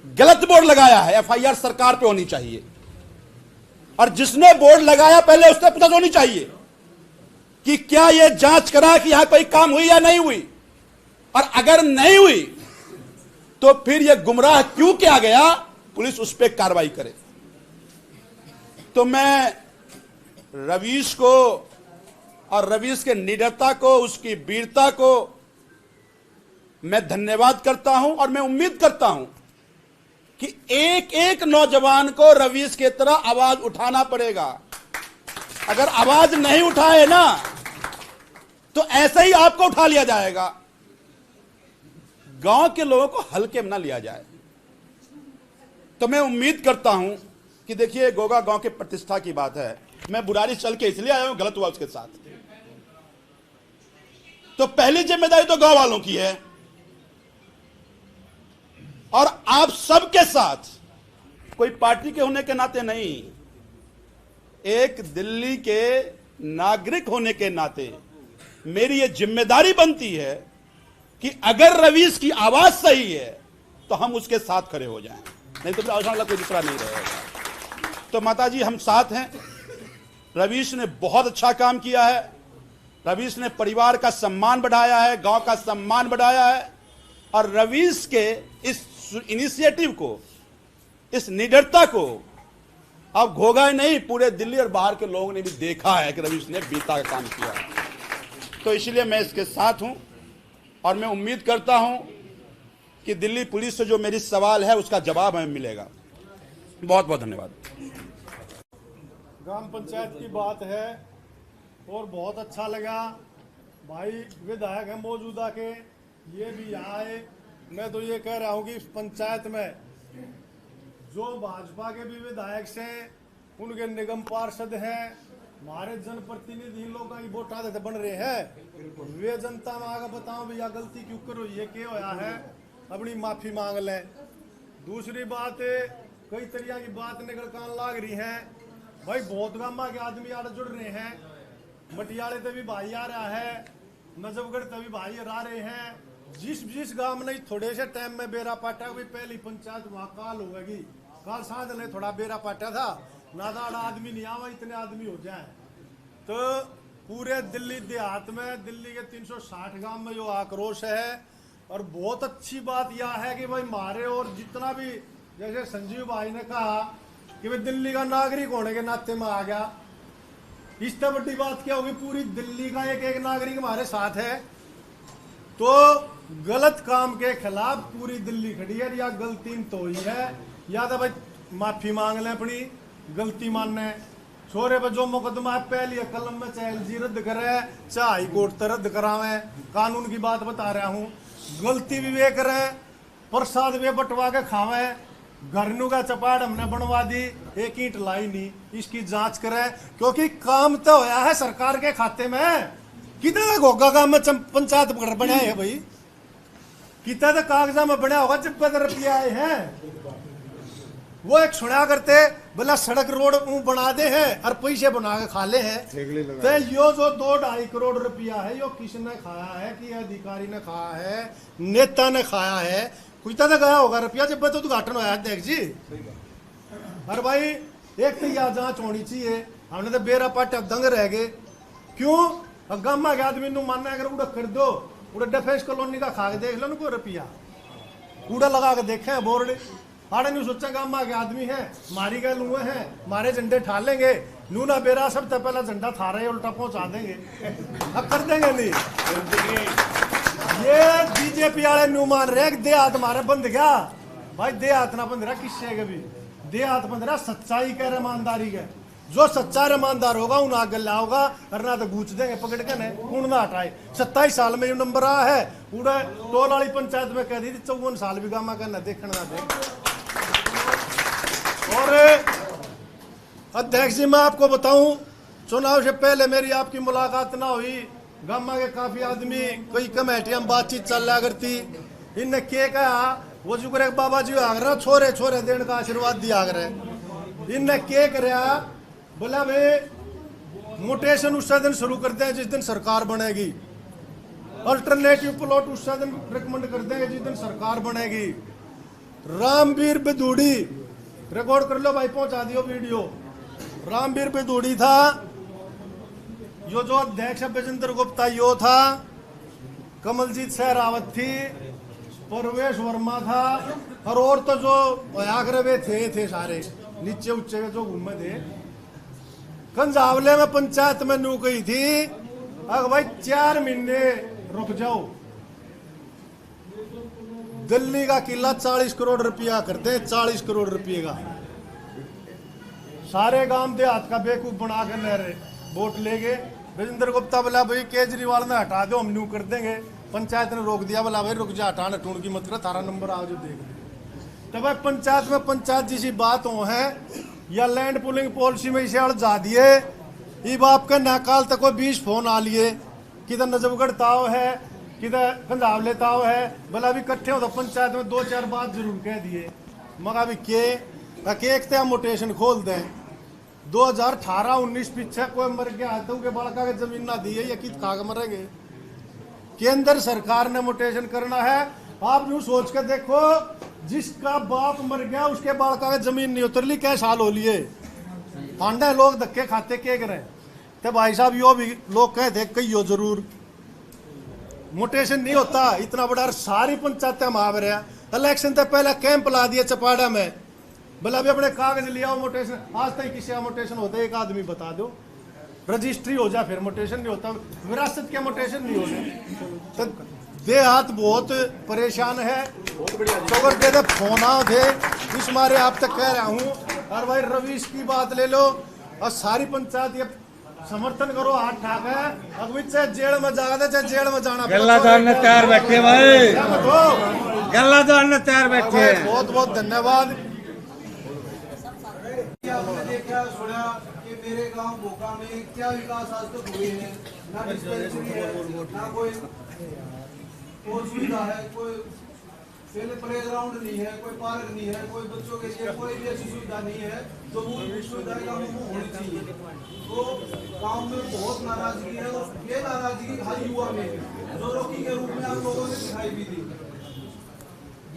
गलत बोर्ड लगाया है, एफआईआर सरकार पे होनी चाहिए। और जिसने बोर्ड लगाया पहले उससे पूछताछ होनी चाहिए कि क्या यह जांच करा कि यहां कोई काम हुई या नहीं हुई, और अगर नहीं हुई तो फिर यह गुमराह क्यों किया गया, पुलिस उस पर कार्रवाई करे। तो मैं रवीश को और रवीश के निडरता को, उसकी वीरता को मैं धन्यवाद करता हूं। और मैं उम्मीद करता हूं कि एक एक नौजवान को रवीश की तरह आवाज उठाना पड़ेगा। अगर आवाज नहीं उठाए ना तो ऐसे ही आपको उठा लिया जाएगा। गांव के लोगों को हल्के में ना लिया जाए। तो मैं उम्मीद करता हूं कि देखिए, गोगा गांव के प्रतिष्ठा की बात है। मैं बुरारी चल के इसलिए आया हूं, गलत हुआ उसके साथ। तो पहली जिम्मेदारी तो गांव वालों की है और आप सबके साथ, कोई पार्टी के होने के नाते नहीं, एक दिल्ली के नागरिक होने के नाते मेरी यह जिम्मेदारी बनती है कि अगर रवीश की आवाज सही है तो हम उसके साथ खड़े हो जाएं, नहीं तो फिर अवसर कोई दूसरा नहीं रहेगा। तो माताजी, हम साथ हैं। रवीश ने बहुत अच्छा काम किया है। रवीश ने परिवार का सम्मान बढ़ाया है, गांव का सम्मान बढ़ाया है। और रवीश के इस इनिशिएटिव को, इस निडरता को अब घोगा नहीं, पूरे दिल्ली और बाहर के लोगों ने भी देखा है कि रवीश ने बीता का काम किया है। तो इसलिए मैं इसके साथ हूं और मैं उम्मीद करता हूं कि दिल्ली पुलिस से जो मेरी सवाल है उसका जवाब हमें मिलेगा। बहुत बहुत धन्यवाद। ग्राम पंचायत की बात है और बहुत अच्छा लगा। भाई विधायक है मौजूदा के, ये भी यहाँ आए। मैं तो ये कह रहा हूँ कि इस पंचायत में जो भाजपा के भी विधायक से, उनके निगम पार्षद हैं, हमारे जनप्रतिनिधि लोग की वोटा देते बन रहे हैं, वे जनता में आगे बताओ भैया गलती क्यों करो, ये क्या होया है, अपनी माफी मांग लें। दूसरी बात, कई तरह की बात निकल कान लाग रही है। भाई बहुत गामा के आदमी आड़ जुड़ रहे हैं, मटियाले तभी भाई आ रहा है, नजफगढ़ तभी भाई आ रहे हैं। जिस गांव में थोड़े से टाइम में बेरा पाटा, भी पहली पंचायत वहां काल होगी, काल साध ने थोड़ा बेरा पाटा था, नादाड़ा आदमी नहीं आवा, इतने आदमी हो जाए। तो पूरे दिल्ली देहात में, दिल्ली के 360 गांव में जो आक्रोश है। और बहुत अच्छी बात यह है कि भाई मारे, और जितना भी, जैसे संजीव भाई ने कहा कि भाई दिल्ली का नागरिक होने के नाते में आ गया, इससे बड़ी बात क्या होगी, पूरी दिल्ली का एक एक नागरिक हमारे साथ है। तो गलत काम के खिलाफ पूरी दिल्ली खड़ी है। या गलती तो ही है, या तो भाई माफी मांग लें, अपनी गलती मानने। छोरे पर जो मुकदमा है पहली कलम में चाहे एलजी रद्द करे, चाहे हाई कोर्ट रद्द करावे, कानून की बात बता रहा हूँ। गलती भी वे करें, प्रसाद वे बंटवा के खावे, घरनू का चपाट हमने बनवा दी, एक ईंट लाई नहीं, इसकी जांच करें। क्योंकि काम तो होया है सरकार के खाते में। कितना घोगा काम में पंचायत बना है भाई, कितना तो कागजा में बना होगा, जब रुपया आए हैं। वो एक सुना करते बोला सड़क रोड बना दे हैं और पैसे बना के खा ले हैं। तो यो जो 2-2.5 करोड़ रुपया है, यो किसने खाया है, कि अधिकारी ने खाया है, नेता ने खाया है, कुछ तो गया होगा रुपया, जब तो उद्घाटन होया देख जी। अरे भाई एक तो यह जांच होनी चाहिए। हमने तो बेरा पाटा दंग रह गए। क्यों? गामा के आदमी मानना अगर उड़ा कर दो, उड़ा डिफेंस कॉलोनी का खा के देख लो ना, कोई रुपया कूड़ा लगा के देखे बोर्ड, आड़े नहीं सोचा गामा के आदमी है, मारी गए लुए हैं, मारे झंडे ठा लेंगे, नूना बेरा सब तो पहला झंडा था रहे उल्टा पहुंचा देंगे, अब कर देंगे नहीं। ये बीजेपी वाले न्यू मान रहे देहात हमारे बंद गया। भाई देहात ना बंद रहा किससे कभी, देहात बंद रहा सच्चाई के, ईमानदारी के। जो सच्चा ईमानदार होगा उन आगे लाओगा, वरना तो गूंच देंगे पकड़ के ने, कौन ना हटाए। 27 साल में ये नंबर आया है, पूरा टोल वाली पंचायत में कह दी थी 54 साल भी गामा का न देखना ना दे। और अध्यक्ष जी मैं आपको बताऊं, चुनाव से पहले मेरी आपकी मुलाकात ना हुई, गामा के काफी आदमी कोई कमेटियां में बातचीत चल रहा करती, इनने के कहा वो जो करे बाबा जी आगरा छोरे छोरे देने का आशीर्वाद दिया करे। इनने के करया बोला भाई मोटेशन उस दिन शुरू करते हैं जिस दिन सरकार बनेगी, अल्टरनेटिव प्लॉट उस दिन रिकमेंड कर देंगे जिस दिन सरकार बनेगी। रामवीर बिदूड़ी रिकॉर्ड कर लो भाई, पहुंचा दियो वीडियो। रामवीर बिदूड़ी था, यो जो अध्यक्ष विजेंद्र गुप्ता यो था, कमलजीत सहरावत थी, परवेश वर्मा था, और तो जो आगरे थे सारे नीचे उच्चे जो घूमे थे। कंजावले में पंचायत में नू गई थी, अगर भाई 4 महीने रुक जाओ, दिल्ली का किला 40 करोड़ रुपया करते हैं, 40 करोड़ रुपये का। सारे गांव देहात का बेवकूफ बना कर ले रहे, वोट ले गए। विजेंद्र गुप्ता बोला भाई केजरीवाल ने हटा दो, हम न्यू कर देंगे। पंचायत ने रोक दिया, बोला भाई रुक जा, हटाने टूण की मत कर, थारा नंबर आओ जो देख ले। तो भाई पंचायत में पंचायत जैसी बात हो है या लैंड पुलिंग पॉलिसी में इसे अड़जा दिए। ये बाप का नाकाल तक कोई 20 फोन आ लिए, किधर नजफगढ़ ताव है, किधर कंधावले ताव है, बोला भी इकट्ठे हो तो पंचायत में 2-4 बात जरूर कह दिए। मगर अभी के मोटेशन खोल दें 2018-19 पीछे कोई मर गया तो के बड़का के जमीन ना दी है, या कित खा के मरेंगे। केंद्र सरकार ने मोटेशन करना है। आप यूं सोच के देखो, जिसका बाप मर गया उसके बड़का के जमीन नहीं उतरली, क्या साल हो लिए पांडा लोग धक्के खाते के करें। तो भाई साहब यो भी लोग कहते कही हो जरूर मोटेशन नहीं होता इतना बड़ा। सारी पंचायतें मार रहे, इलेक्शन से पहले कैंप ला दिए चपाड़ा में, बोला भी अपने कागज ले आओ मोटेशन। आज तक किसी का मोटेशन होता है एक आदमी बता दो, रजिस्ट्री हो जाए फिर मोटेशन नहीं होता, विरासत के मोटेशन नहीं होते। तो देहात बहुत परेशान है, चौगर के फोन आओ थे, इस मारे आप तक कह रहा हूँ। और भाई रवीश की बात ले लो, और सारी पंचायत ये समर्थन करो, हाथ ठाक है। अगवी चाहे जेल में जाना, चाहे जेल में जाना, गल्ला जानने तैयार बैठे भाई, गल्ला जानने तैयार बैठे। बहुत बहुत धन्यवाद। आपने देखा सुना कि मेरे गांव बोका में क्या विकास आज तक हुए हैं, ना डिस्पेंसरी है, ना कोई सुविधा है, कोई प्ले ग्राउंड नहीं है, कोई पार्क नहीं है, कोई बच्चों के लिए कोई भी ऐसी सुविधा नहीं है जो मूलभूत सुविधा होनी चाहिए। तो गांव में बहुत नाराजगी है, और ये नाराजगी हर युवा में जो रोकी के रूप में आप लोगों ने दिखाई भी दी।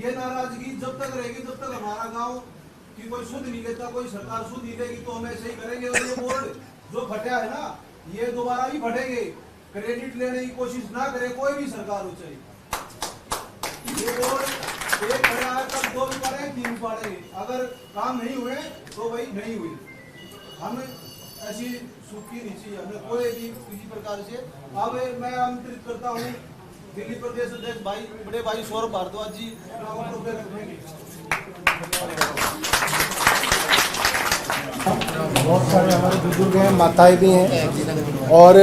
ये नाराजगी जब तक रहेगी तब तक हमारा गाँव कि कोई सुध नहीं लेता, कोई सरकार सुध नहीं देगी तो हम ऐसे ही करेंगे। और ये बोर्ड जो फटा है ना, ये दोबारा भी फटेंगे। क्रेडिट लेने की कोशिश ना करे कोई भी सरकार हो, चाहिए ये बोर्ड एक फटा है तब 2 भी पड़े 3 पड़ेंगे, अगर काम नहीं हुए तो भाई नहीं हुई। हम ऐसी सूखी नहीं चाहिए हमें कोई भी किसी प्रकार से। अब मैं आमंत्रित करता हूँ दिल्ली प्रदेश अध्यक्ष भाई बड़े भाई सौरभ भारद्वाज जी बहुत सारे हमारे बुजुर्ग हैं, माताएं भी हैं, और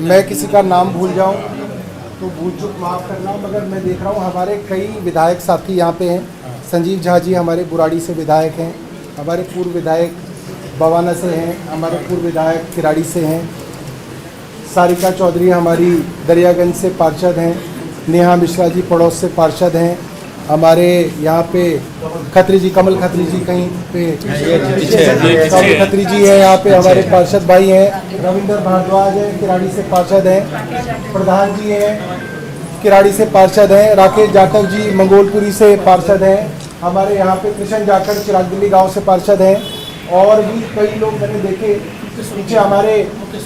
मैं किसी का नाम भूल जाऊं तो भूल चूक माफ़ करना। मगर मैं देख रहा हूं हमारे कई विधायक साथी यहाँ पे हैं। संजीव झा जी हमारे बुराड़ी से विधायक हैं, हमारे पूर्व विधायक बवाना से हैं, हमारे पूर्व विधायक किराड़ी से हैं, सारिका चौधरी हमारी दरियागंज से पार्षद हैं, नेहा मिश्रा जी पड़ोस से पार्षद हैं, हमारे यहाँ पे खत्री जी कमल खत्री जी कहीं पे कमल खत्री जी है यहाँ पे हमारे पार्षद भाई हैं, रविंद्र भारद्वाज है किराड़ी से पार्षद हैं, प्रधान जी हैं किराड़ी से पार्षद हैं, राकेश जाटव जी मंगोलपुरी से पार्षद हैं, हमारे यहाँ पे कृष्ण जाखड़ चिराग दिल्ली गाँव से पार्षद हैं, और भी कई लोग मैंने देखे। पीछे हमारे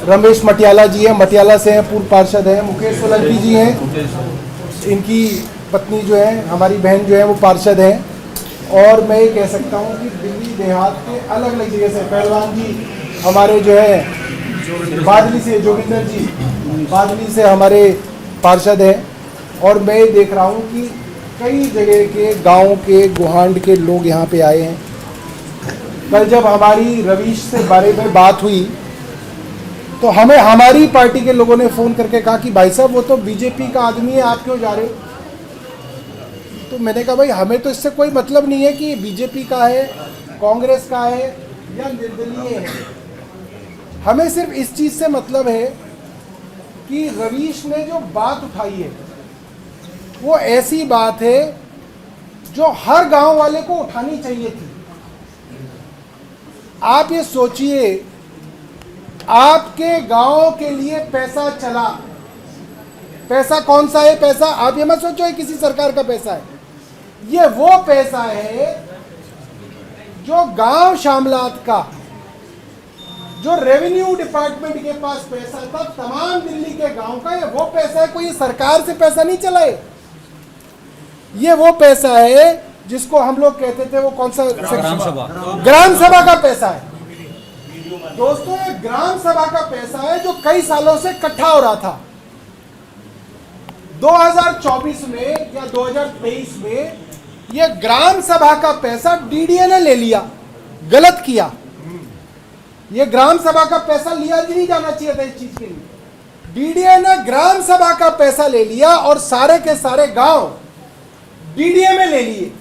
रमेश मटियाला जी हैं, मटियाला से हैं, पूर्व पार्षद हैं, मुकेश सोलंकी जी हैं, इनकी पत्नी जो है हमारी बहन जो है वो पार्षद हैं। और मैं ये कह सकता हूँ कि दिल्ली देहात के अलग अलग जगह से पहलवान जी हमारे जो है बादली से, जोगिंदर जी बादली से हमारे पार्षद हैं। और मैं ये देख रहा हूँ कि कई जगह के गांव के गुहांड के लोग यहाँ पे आए हैं। कल जब हमारी रवीश से बारे में बात हुई तो हमें हमारी पार्टी के लोगों ने फ़ोन करके कहा कि भाई साहब वो तो बीजेपी का आदमी है, आप क्यों जा रहे हो। तो मैंने कहा भाई हमें तो इससे कोई मतलब नहीं है कि बीजेपी का है, कांग्रेस का है या निर्दलीय है, हमें सिर्फ इस चीज़ से मतलब है कि रवीश ने जो बात उठाई है वो ऐसी बात है जो हर गांव वाले को उठानी चाहिए थी। आप ये सोचिए, आपके गांव के लिए पैसा चला, पैसा कौन सा है? पैसा आप ये मत सोचो ये किसी सरकार का पैसा है, ये वो पैसा है जो गांव शामलात का, जो रेवेन्यू डिपार्टमेंट के पास पैसा था तमाम दिल्ली के गांव का, ये वो पैसा है। कोई सरकार से पैसा नहीं चला है, ये वो पैसा है जिसको हम लोग कहते थे वो कौन सा, ग्राम सभा का पैसा है। दोस्तों ये ग्राम सभा का पैसा है जो कई सालों से इकट्ठा हो रहा था। 2024 में या 2023 में ये ग्राम सभा का पैसा डीडीए ने ले लिया, गलत किया। ये ग्राम सभा का पैसा लिया ही नहीं जाना चाहिए था इस चीज के लिए। डीडीए ने ग्राम सभा का पैसा ले लिया और सारे के सारे गांव डीडीए में ले लिए।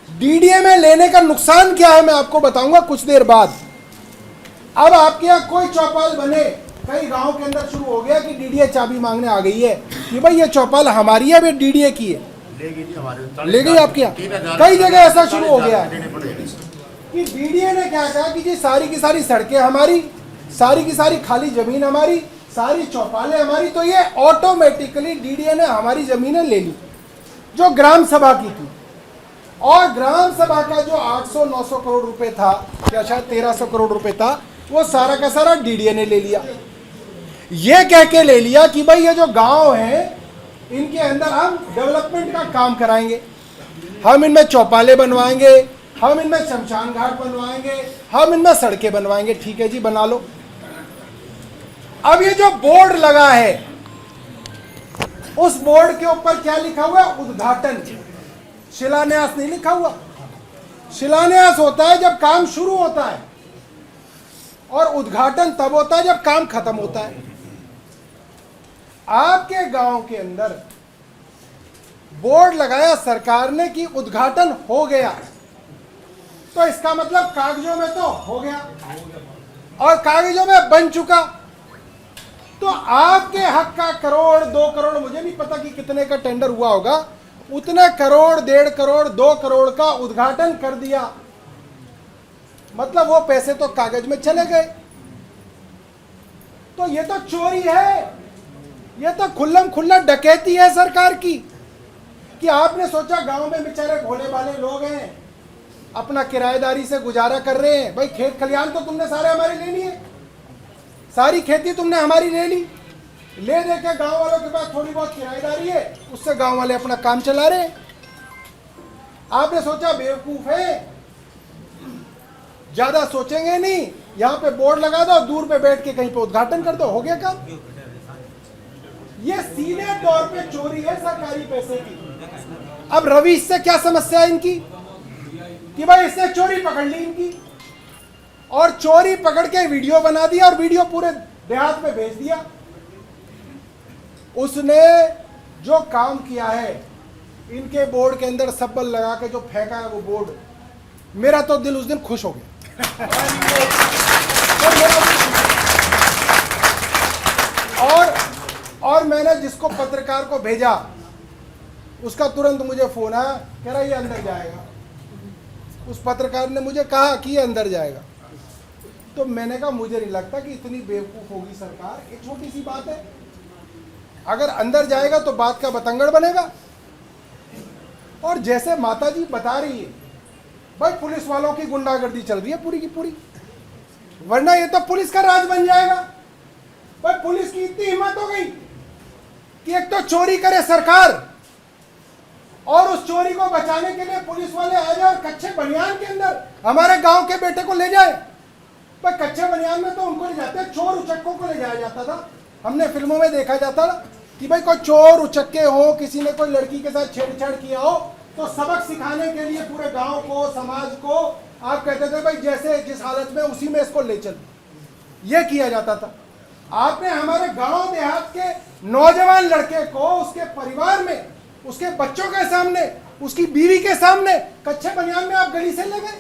डीडीए में लेने का नुकसान क्या है मैं आपको बताऊंगा कुछ देर बाद। अब आपके यहाँ कोई चौपाल बने, कई गांव के अंदर शुरू हो गया कि डीडीए चाबी मांगने आ गई है कि भाई ये चौपाल हमारी है, डीडीए की है, ले गई आपके यहाँ। कई जगह ऐसा शुरू हो गया है कि डीडीए ने क्या कहा कि जी सारी की सारी सड़कें हमारी, सारी की सारी खाली जमीन हमारी, सारी चौपालें हमारी। तो ये ऑटोमेटिकली डीडीए ने हमारी जमीनें ले ली जो ग्राम सभा की थी। और ग्राम सभा का जो 800-900 करोड़ रुपए था या शायद 1300 करोड़ रुपए था, वो सारा का सारा डीडीए ने ले लिया। ये कह के ले लिया कि भाई ये जो गांव है इनके अंदर हम डेवलपमेंट का काम कराएंगे, हम इनमें चौपाले बनवाएंगे, हम इनमें शमशान घाट बनवाएंगे, हम इनमें सड़कें बनवाएंगे। ठीक है जी, बना लो। अब ये जो बोर्ड लगा है उस बोर्ड के ऊपर क्या लिखा हुआ है? उद्घाटन। शिलान्यास नहीं लिखा हुआ। शिलान्यास होता है जब काम शुरू होता है और उद्घाटन तब होता है जब काम खत्म होता है। आपके गांव के अंदर बोर्ड लगाया सरकार ने कि उद्घाटन हो गया, तो इसका मतलब कागजों में तो हो गया और कागजों में बन चुका। तो आपके हक का 1 करोड़ 2 करोड़, मुझे नहीं पता कि कितने का टेंडर हुआ होगा, उतने करोड़ 1.5 करोड़ 2 करोड़ का उद्घाटन कर दिया, मतलब वो पैसे तो कागज में चले गए। तो ये तो चोरी है, ये तो खुल्लम खुल्ला डकैती है सरकार की। कि आपने सोचा गांव में बेचारे भोले भाले लोग हैं, अपना किराएदारी से गुजारा कर रहे हैं। भाई खेत खलियान तो तुमने सारे हमारे ले लिए, सारी खेती तुमने हमारी ले ली, ले दे के गांव वालों के पास थोड़ी बहुत किराएदारी है, उससे गांव वाले अपना काम चला रहे हैं। आपने सोचा बेवकूफ है, ज्यादा सोचेंगे नहीं, यहां पे बोर्ड लगा दो, दूर पे बैठ के कहीं पे उद्घाटन कर दो, हो गया काम। ये सीधे तौर पे चोरी है सरकारी पैसे की। अब रवीश से क्या समस्या है इनकी कि भाई इसने चोरी पकड़ ली इनकी, और चोरी पकड़ के वीडियो बना दिया और वीडियो पूरे देहात में भेज दिया। उसने जो काम किया है, इनके बोर्ड के अंदर सब्बल लगा के जो फेंका है वो बोर्ड, मेरा तो दिल उस दिन खुश हो गया। और मैंने जिसको पत्रकार को भेजा उसका तुरंत मुझे फोन आया, कह रहा ये अंदर जाएगा। उस पत्रकार ने मुझे कहा कि ये अंदर जाएगा। तो मैंने कहा मुझे नहीं लगता कि इतनी बेवकूफ होगी सरकार, एक छोटी सी बात है, अगर अंदर जाएगा तो बात का बतंगड़ बनेगा। और जैसे माता जी बता रही है, भाई पुलिस वालों की गुंडागर्दी चल रही है पूरी की पूरी, वरना ये तो पुलिस का राज बन जाएगा। भाई पुलिस की इतनी हिम्मत हो गई कि एक तो चोरी करे सरकार, और उस चोरी को बचाने के लिए पुलिस वाले आ जाए और कच्चे बनियान के अंदर हमारे गांव के बेटे को ले जाए। पर कच्चे बनियान में तो उनको ले जाते हैं, चोर उचक्कों को ले जाया जाता था। हमने फिल्मों में देखा जाता था कि भाई कोई चोर उचक्के हो, किसी ने कोई लड़की के साथ छेड़छाड़ किया हो, तो सबक सिखाने के लिए पूरे गांव को, समाज को आप कहते थे भाई जैसे जिस हालत में उसी में इसको ले चल, ये किया जाता था। आपने हमारे गांव देहात के नौजवान लड़के को उसके परिवार में, उसके बच्चों के सामने, उसकी बीवी के सामने कच्चे बनियान में आप गली से ले गए,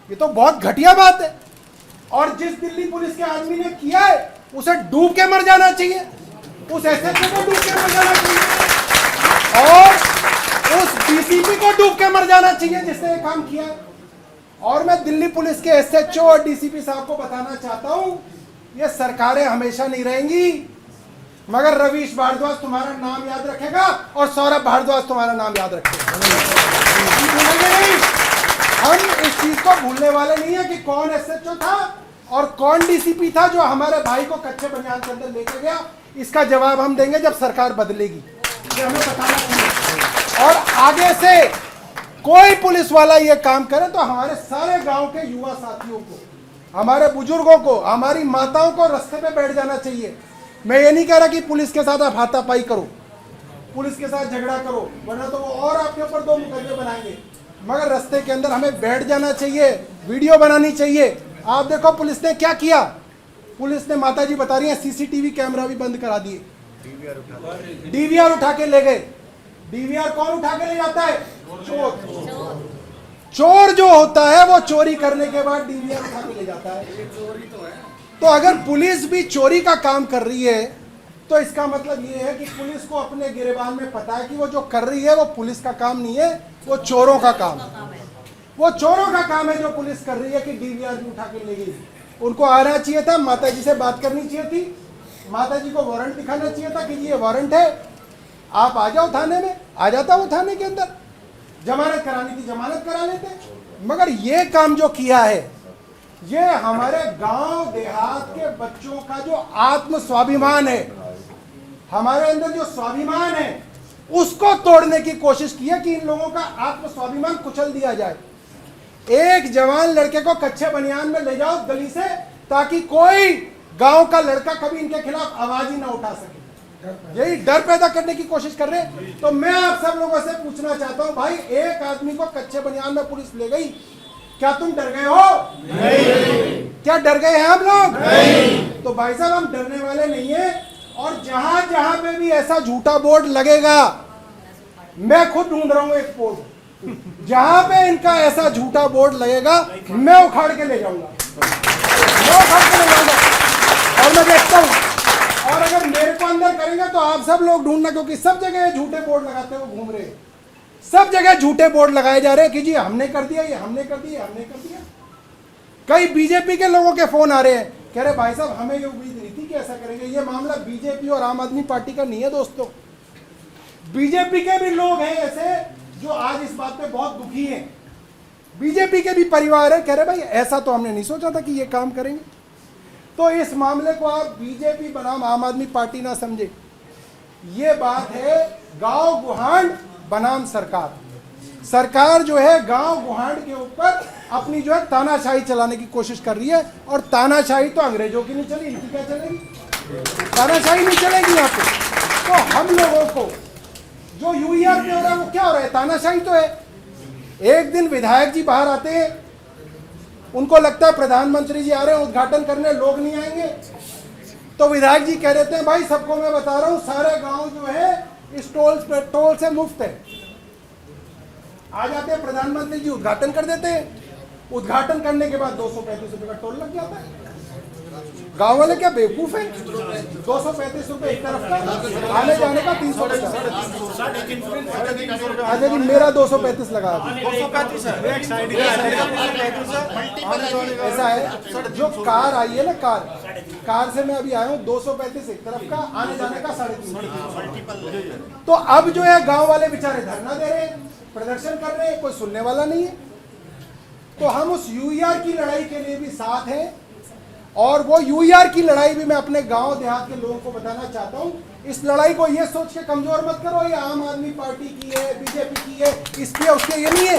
ये तो बहुत घटिया बात है। और जिस दिल्ली पुलिस के आदमी ने किया है उसे डूब के मर जाना चाहिए, उस एसएचओ को डूब के मर जाना चाहिए और उस डीसीपी को डूब के मर जाना चाहिए जिसने ये काम किया। और मैं दिल्ली पुलिस के एसएचओ और डीसीपी साहब को बताना चाहता हूं, ये सरकारें हमेशा नहीं रहेंगी, मगर रवीश भारद्वाज तुम्हारा नाम याद रखेगा और सौरभ भारद्वाज तुम्हारा नाम याद रखेगा। भूलेंगे नहीं, हम इस चीज को भूलने वाले नहीं है कि कौन एसएचओ था और कौन डीसीपी था जो हमारे भाई को कच्चे बनियान के अंदर लेके गया। इसका जवाब हम देंगे जब सरकार बदलेगी, ये हमें बताना चाहिए। और आगे से कोई पुलिस वाला ये काम करे तो हमारे सारे गांव के युवा साथियों को, हमारे बुजुर्गों को, हमारी माताओं को रास्ते पे बैठ जाना चाहिए। मैं ये नहीं कह रहा कि पुलिस के साथ आप हाथापाई करो, पुलिस के साथ झगड़ा करो, वरना तो वो और आपके ऊपर 2 मुकदमे बनाएंगे, मगर रास्ते के अंदर हमें बैठ जाना चाहिए, वीडियो बनानी चाहिए। आप देखो पुलिस ने क्या किया, पुलिस ने, माताजी बता रही है, सीसीटीवी कैमरा भी बंद करा दिए, डीवीआर उठा के ले गए। डीवीआर कौन उठा के ले जाता है? चोर। चोर जो होता है वो चोरी करने के बाद डीवीआर उठा के ले जाता है। तो अगर पुलिस भी चोरी का काम कर रही है तो इसका मतलब ये है कि पुलिस को अपने गिरेबान में पता है कि वो जो कर रही है वो पुलिस का काम नहीं है, वो चोरों का काम है। वो चोरों का काम है जो पुलिस कर रही है कि डीवीआर भी उठा के ले गई। उनको आना चाहिए था, माताजी से बात करनी चाहिए थी, माताजी को वारंट दिखाना चाहिए था कि ये वारंट है, आप आ जाओ थाने में। आ जाता वो थाने के अंदर, जमानत करानी थी जमानत करा लेते। मगर ये काम जो किया है, ये हमारे गांव देहात के बच्चों का जो आत्म स्वाभिमान है, हमारे अंदर जो स्वाभिमान है, उसको तोड़ने की कोशिश की है कि इन लोगों का आत्म स्वाभिमान कुचल दिया जाए। एक जवान लड़के को कच्चे बनियान में ले जाओ गली से, ताकि कोई गांव का लड़का कभी इनके खिलाफ आवाज ही ना उठा सके। यही डर पैदा करने की कोशिश कर रहे हैं। तो मैं आप सब लोगों से पूछना चाहता हूं, भाई एक आदमी को कच्चे बनियान में पुलिस ले गई, क्या तुम डर गए हो? नहीं। क्या डर गए हैं आप लोग? नहीं। तो भाई साहब हम डरने वाले नहीं है। और जहां जहां पे भी ऐसा झूठा बोर्ड लगेगा, मैं खुद ढूंढ रहा हूं एक बोर्ड, जहां पे इनका ऐसा झूठा बोर्ड लगेगा मैं उखाड़ के ले जाऊंगा, मैं उखाड़ के ले जाऊंगा। और मैं देखता हूं, और अगर मेरे को अंदर करेंगे तो आप सब लोग ढूंढना, क्योंकि सब जगह झूठे बोर्ड लगाते हुए घूम रहे हैं, सब जगह झूठे बोर्ड लगाए जा रहे हैं कि जी हमने कर दिया, ये हमने कर दिया, हमने कर दिया। कई बीजेपी के लोगों के फोन आ रहे हैं, कह रहे भाई साहब हमें ये उम्मीद नहीं थी कि ऐसा करेंगे। ये मामला बीजेपी और आम आदमी पार्टी का नहीं है दोस्तों, बीजेपी के भी लोग हैं ऐसे जो आज इस बात पे बहुत दुखी हैं। बीजेपी के भी परिवार है, कह रहे भाई ऐसा तो हमने नहीं सोचा था कि ये काम करेंगे। तो इस मामले को आप बीजेपी बनाम आम आदमी पार्टी ना समझे, ये बात है गांव गुहांड बनाम सरकार। सरकार जो है गांव गुहांड के ऊपर अपनी जो है तानाशाही चलाने की कोशिश कर रही है, और तानाशाही तो अंग्रेजों की नहीं चली, इनकी क्या चलेगी? तानाशाही नहीं चलेगी यहाँ पे। तो हम लोगों को जो यूईआर पे हो रहा है वो क्या हो रहा है? तानाशाही तो है। एक दिन विधायक जी बाहर आते हैं, उनको लगता है प्रधानमंत्री जी आ रहे हैं उद्घाटन करने, लोग नहीं आएंगे, तो विधायक जी कह देते हैं भाई सबको मैं बता रहा हूं सारे गांव जो है इस टोल से मुफ्त है। आ जाते हैं प्रधानमंत्री जी, उद्घाटन कर देते हैं, उद्घाटन करने के बाद 235 रुपए का टोल लग जाता है। गांव वाले क्या बेवकूफ है? 235 रुपए एक तरफ का, आने जाने का 350। अच्छा जी मेरा 235 लगा, 235 ऐसा है। जो कार आई है ना, कार से मैं अभी आया हूँ, 235 एक तरफ का, आने जाने का 350। तो अब जो है गांव वाले बेचारे धरना दे रहे हैं, प्रदर्शन कर रहे हैं, कोई सुनने वाला नहीं है। तो हम उस यूईआर की लड़ाई के लिए भी साथ हैं, और वो यूईआर की लड़ाई भी मैं अपने गांव देहात के लोगों को बताना चाहता हूं। इस लड़ाई को ये सोच के कमजोर मत करो ये आम आदमी पार्टी की है, बीजेपी की है, इसकी है, उसकी, ये नहीं है।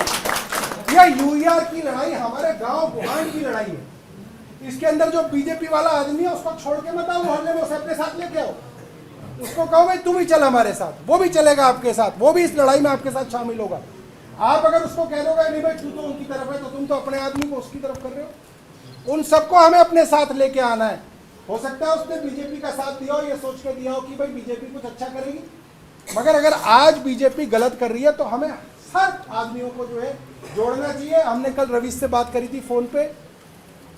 यह यूईआर की लड़ाई हमारे गांव गुहांड की लड़ाई है। इसके अंदर जो बीजेपी वाला आदमी है उसको छोड़ के मत आओ मोहल्ले में, उसे अपने साथ लेके आओ, उसको कहो भाई तू भी चल हमारे साथ, वो भी चलेगा आपके साथ, वो भी इस लड़ाई में आपके साथ शामिल होगा। आप अगर उसको कह दोगे नहीं भाई तू तो उनकी तरफ है, तो तुम तो अपने आदमी को उसकी तरफ कर रहे हो। उन सबको हमें अपने साथ लेके आना है। हो सकता है उसने बीजेपी का साथ दिया हो, ये सोच के दिया हो कि भाई बीजेपी कुछ अच्छा करेगी, मगर अगर आज बीजेपी गलत कर रही है तो हमें हर आदमियों को जो है जोड़ना चाहिए। हमने कल रवीश से बात करी थी फोन पे,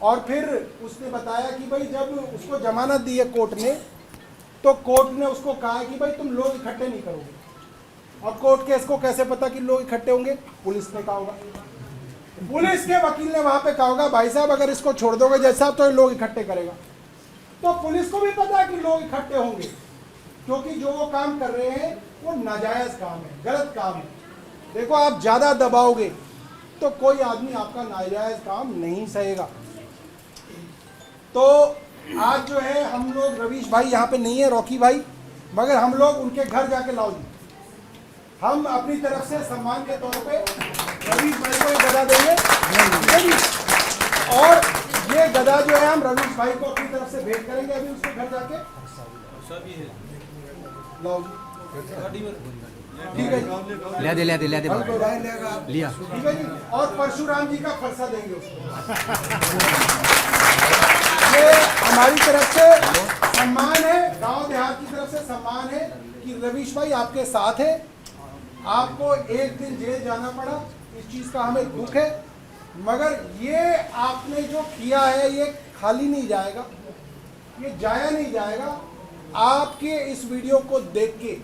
और फिर उसने बताया कि भाई जब उसको जमानत दी है कोर्ट ने, तो कोर्ट ने उसको कहा है कि भाई तुम लोग इकट्ठे नहीं करोगे। और कोर्ट केस को कैसे पता कि लोग इकट्ठे होंगे? पुलिस ने कहा होगा, पुलिस के वकील ने वहां पे कहा होगा भाई साहब अगर इसको छोड़ दोगे जैसा तो ये लोग इकट्ठे करेगा। तो पुलिस को भी पता है कि लोग इकट्ठे होंगे, क्योंकि जो वो काम कर रहे हैं वो नाजायज काम है, गलत काम है। देखो आप ज्यादा दबाओगे तो कोई आदमी आपका नाजायज काम नहीं सहेगा। तो आज जो है हम लोग, रवीश भाई यहाँ पे नहीं है, रॉकी भाई, मगर हम लोग उनके घर जाके लाओ जी, हम अपनी तरफ से सम्मान के तौर पे रवीश भाई को एक गदा देंगे। और ये गदा जो है हम रवीश भाई को अपनी तरफ से भेंट करेंगे अभी उसके घर जाके। लाओ जी, ठीक है जी, ले दे लिया, ठीक है जी। और परशुराम जी का फरसा देंगे उसको। ये हमारी तरफ से सम्मान है, गांव देहात की तरफ से सम्मान है कि रवीश भाई आपके साथ है। आपको एक दिन जेल जाना पड़ा, इस चीज का हमें दुख है, मगर ये आपने जो किया है ये खाली नहीं जाएगा, ये जाया नहीं जाएगा। आपके इस वीडियो को देख के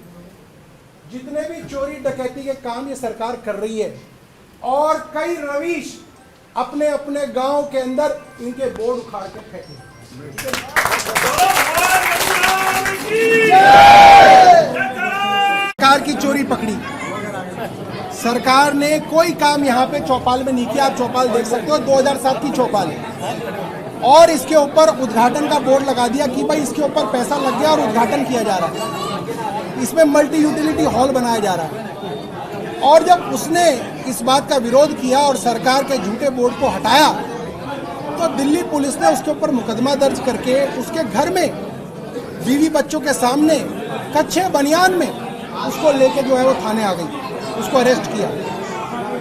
जितने भी चोरी डकैती के काम ये सरकार कर रही है, और कई रवीश अपने अपने गांव के अंदर इनके बोर्ड उखाड़ के फेंके। सरकार की चोरी पकड़ी, सरकार ने कोई काम यहाँ पे चौपाल में नहीं किया। आप चौपाल देख सकते हो, 2007 की चौपाल है, और इसके ऊपर उद्घाटन का बोर्ड लगा दिया कि भाई इसके ऊपर पैसा लग गया और उद्घाटन किया जा रहा है, इसमें मल्टी यूटिलिटी हॉल बनाया जा रहा है। और जब उसने इस बात का विरोध किया और सरकार के झूठे बोर्ड को हटाया, तो दिल्ली पुलिस ने उसके ऊपर मुकदमा दर्ज करके उसके घर में बीवी बच्चों के सामने कच्चे बनियान में उसको लेके जो है वो थाने आ गई, उसको अरेस्ट किया।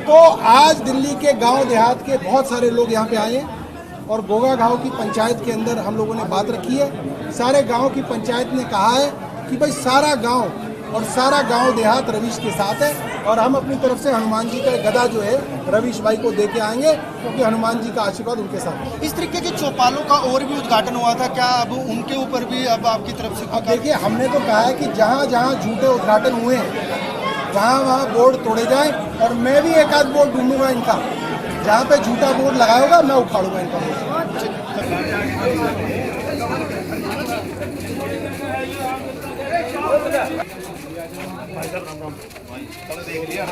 तो आज दिल्ली के गांव देहात के बहुत सारे लोग यहाँ पे आए हैं, और गोगा गांव की पंचायत के अंदर हम लोगों ने बात रखी है। सारे गांव की पंचायत ने कहा है कि भाई सारा गांव और सारा गांव देहात रवीश के साथ है, और हम अपनी तरफ से हनुमान जी का गदा जो है रवीश भाई को दे के आएंगे, क्योंकि हनुमान जी का आशीर्वाद उनके साथ है। इस तरीके के चौपालों का और भी उद्घाटन हुआ था, क्या अब उनके ऊपर भी अब आपकी तरफ से? अब देखिए, हमने तो कहा है कि जहाँ जहाँ झूठे उद्घाटन हुए हैं वहाँ बोर्ड तोड़े जाएं, और मैं भी एक आध बोर्ड ढूंढूंगा इनका, जहाँ पे झूठा बोर्ड लगाया होगा मैं उखाड़ूंगा इनका। देख लिया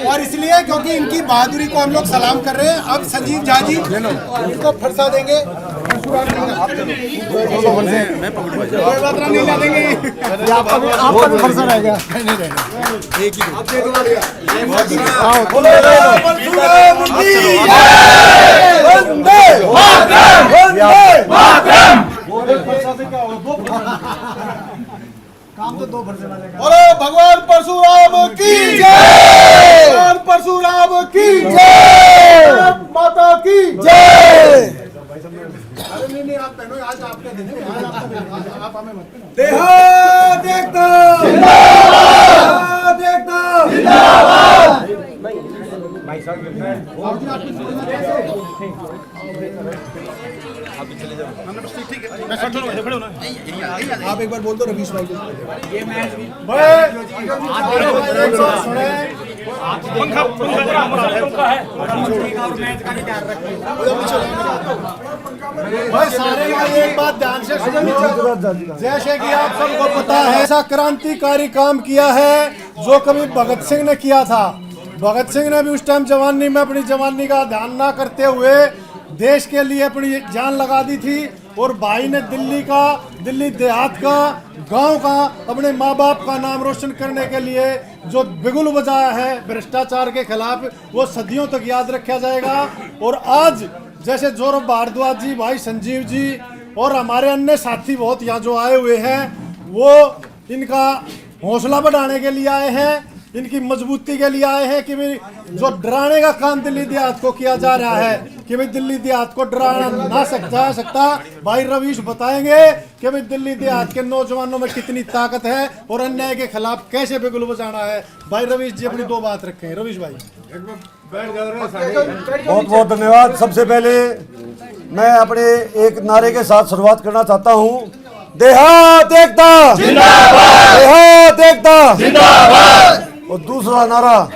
और इसलिए क्योंकि इनकी बहादुरी को हम लोग सलाम कर रहे हैं। अब संजीव झा जी इनको फरसा देंगे। आपका भी फरसा रहेगा। एक काम तो 2 फरसे वाले। बोलो भगवान परशुराम की जय, भगवान परशुराम की जय, माता की जय। अरे नहीं आप पहनो, आज आपके दिन है, आज आपका दिन है, आप हमें मत पहनो। देहात एकदम जिंदाबाद, एकदम जिंदाबाद। भाई साहब आप एक बार बोल दो रवीश भाई को। ये मैच भाई सारे भाई एक बात ध्यान से सुनो। जैसे कि आप सबको पता है, ऐसा क्रांतिकारी काम किया है जो कभी भगत सिंह ने किया था। भगत सिंह ने भी उस टाइम जवानी में अपनी जवानी का ध्यान ना करते हुए देश के लिए अपनी जान लगा दी थी। और भाई ने दिल्ली देहात का, गांव का, अपने माँ बाप का नाम रोशन करने के लिए जो बिगुल बजाया है भ्रष्टाचार के खिलाफ, वो सदियों तक याद रखा जाएगा। और आज जैसे सौरभ भारद्वाज जी, भाई संजीव जी और हमारे अन्य साथी बहुत यहाँ जो आए हुए हैं, वो इनका हौसला बढ़ाने के लिए आए हैं, इनकी मजबूती के लिए आए हैं कि भाई जो डराने का काम दिल्ली देहात को किया जा रहा है कि भाई दिल्ली देहात को डराना ना सकता। भाई रवीश बताएंगे कि भाई दिल्ली देहात के नौजवानों में कितनी ताकत है और अन्याय के खिलाफ कैसे बिगुल बजाना है। भाई रवीश जी अपनी 2 बात रखें। रवीश भाई बहुत बहुत धन्यवाद। सबसे पहले मैं अपने एक नारे के साथ शुरुआत करना चाहता हूँ। देहात एकता जिंदाबाद, देहात एकता जिंदाबाद। और दूसरा नारा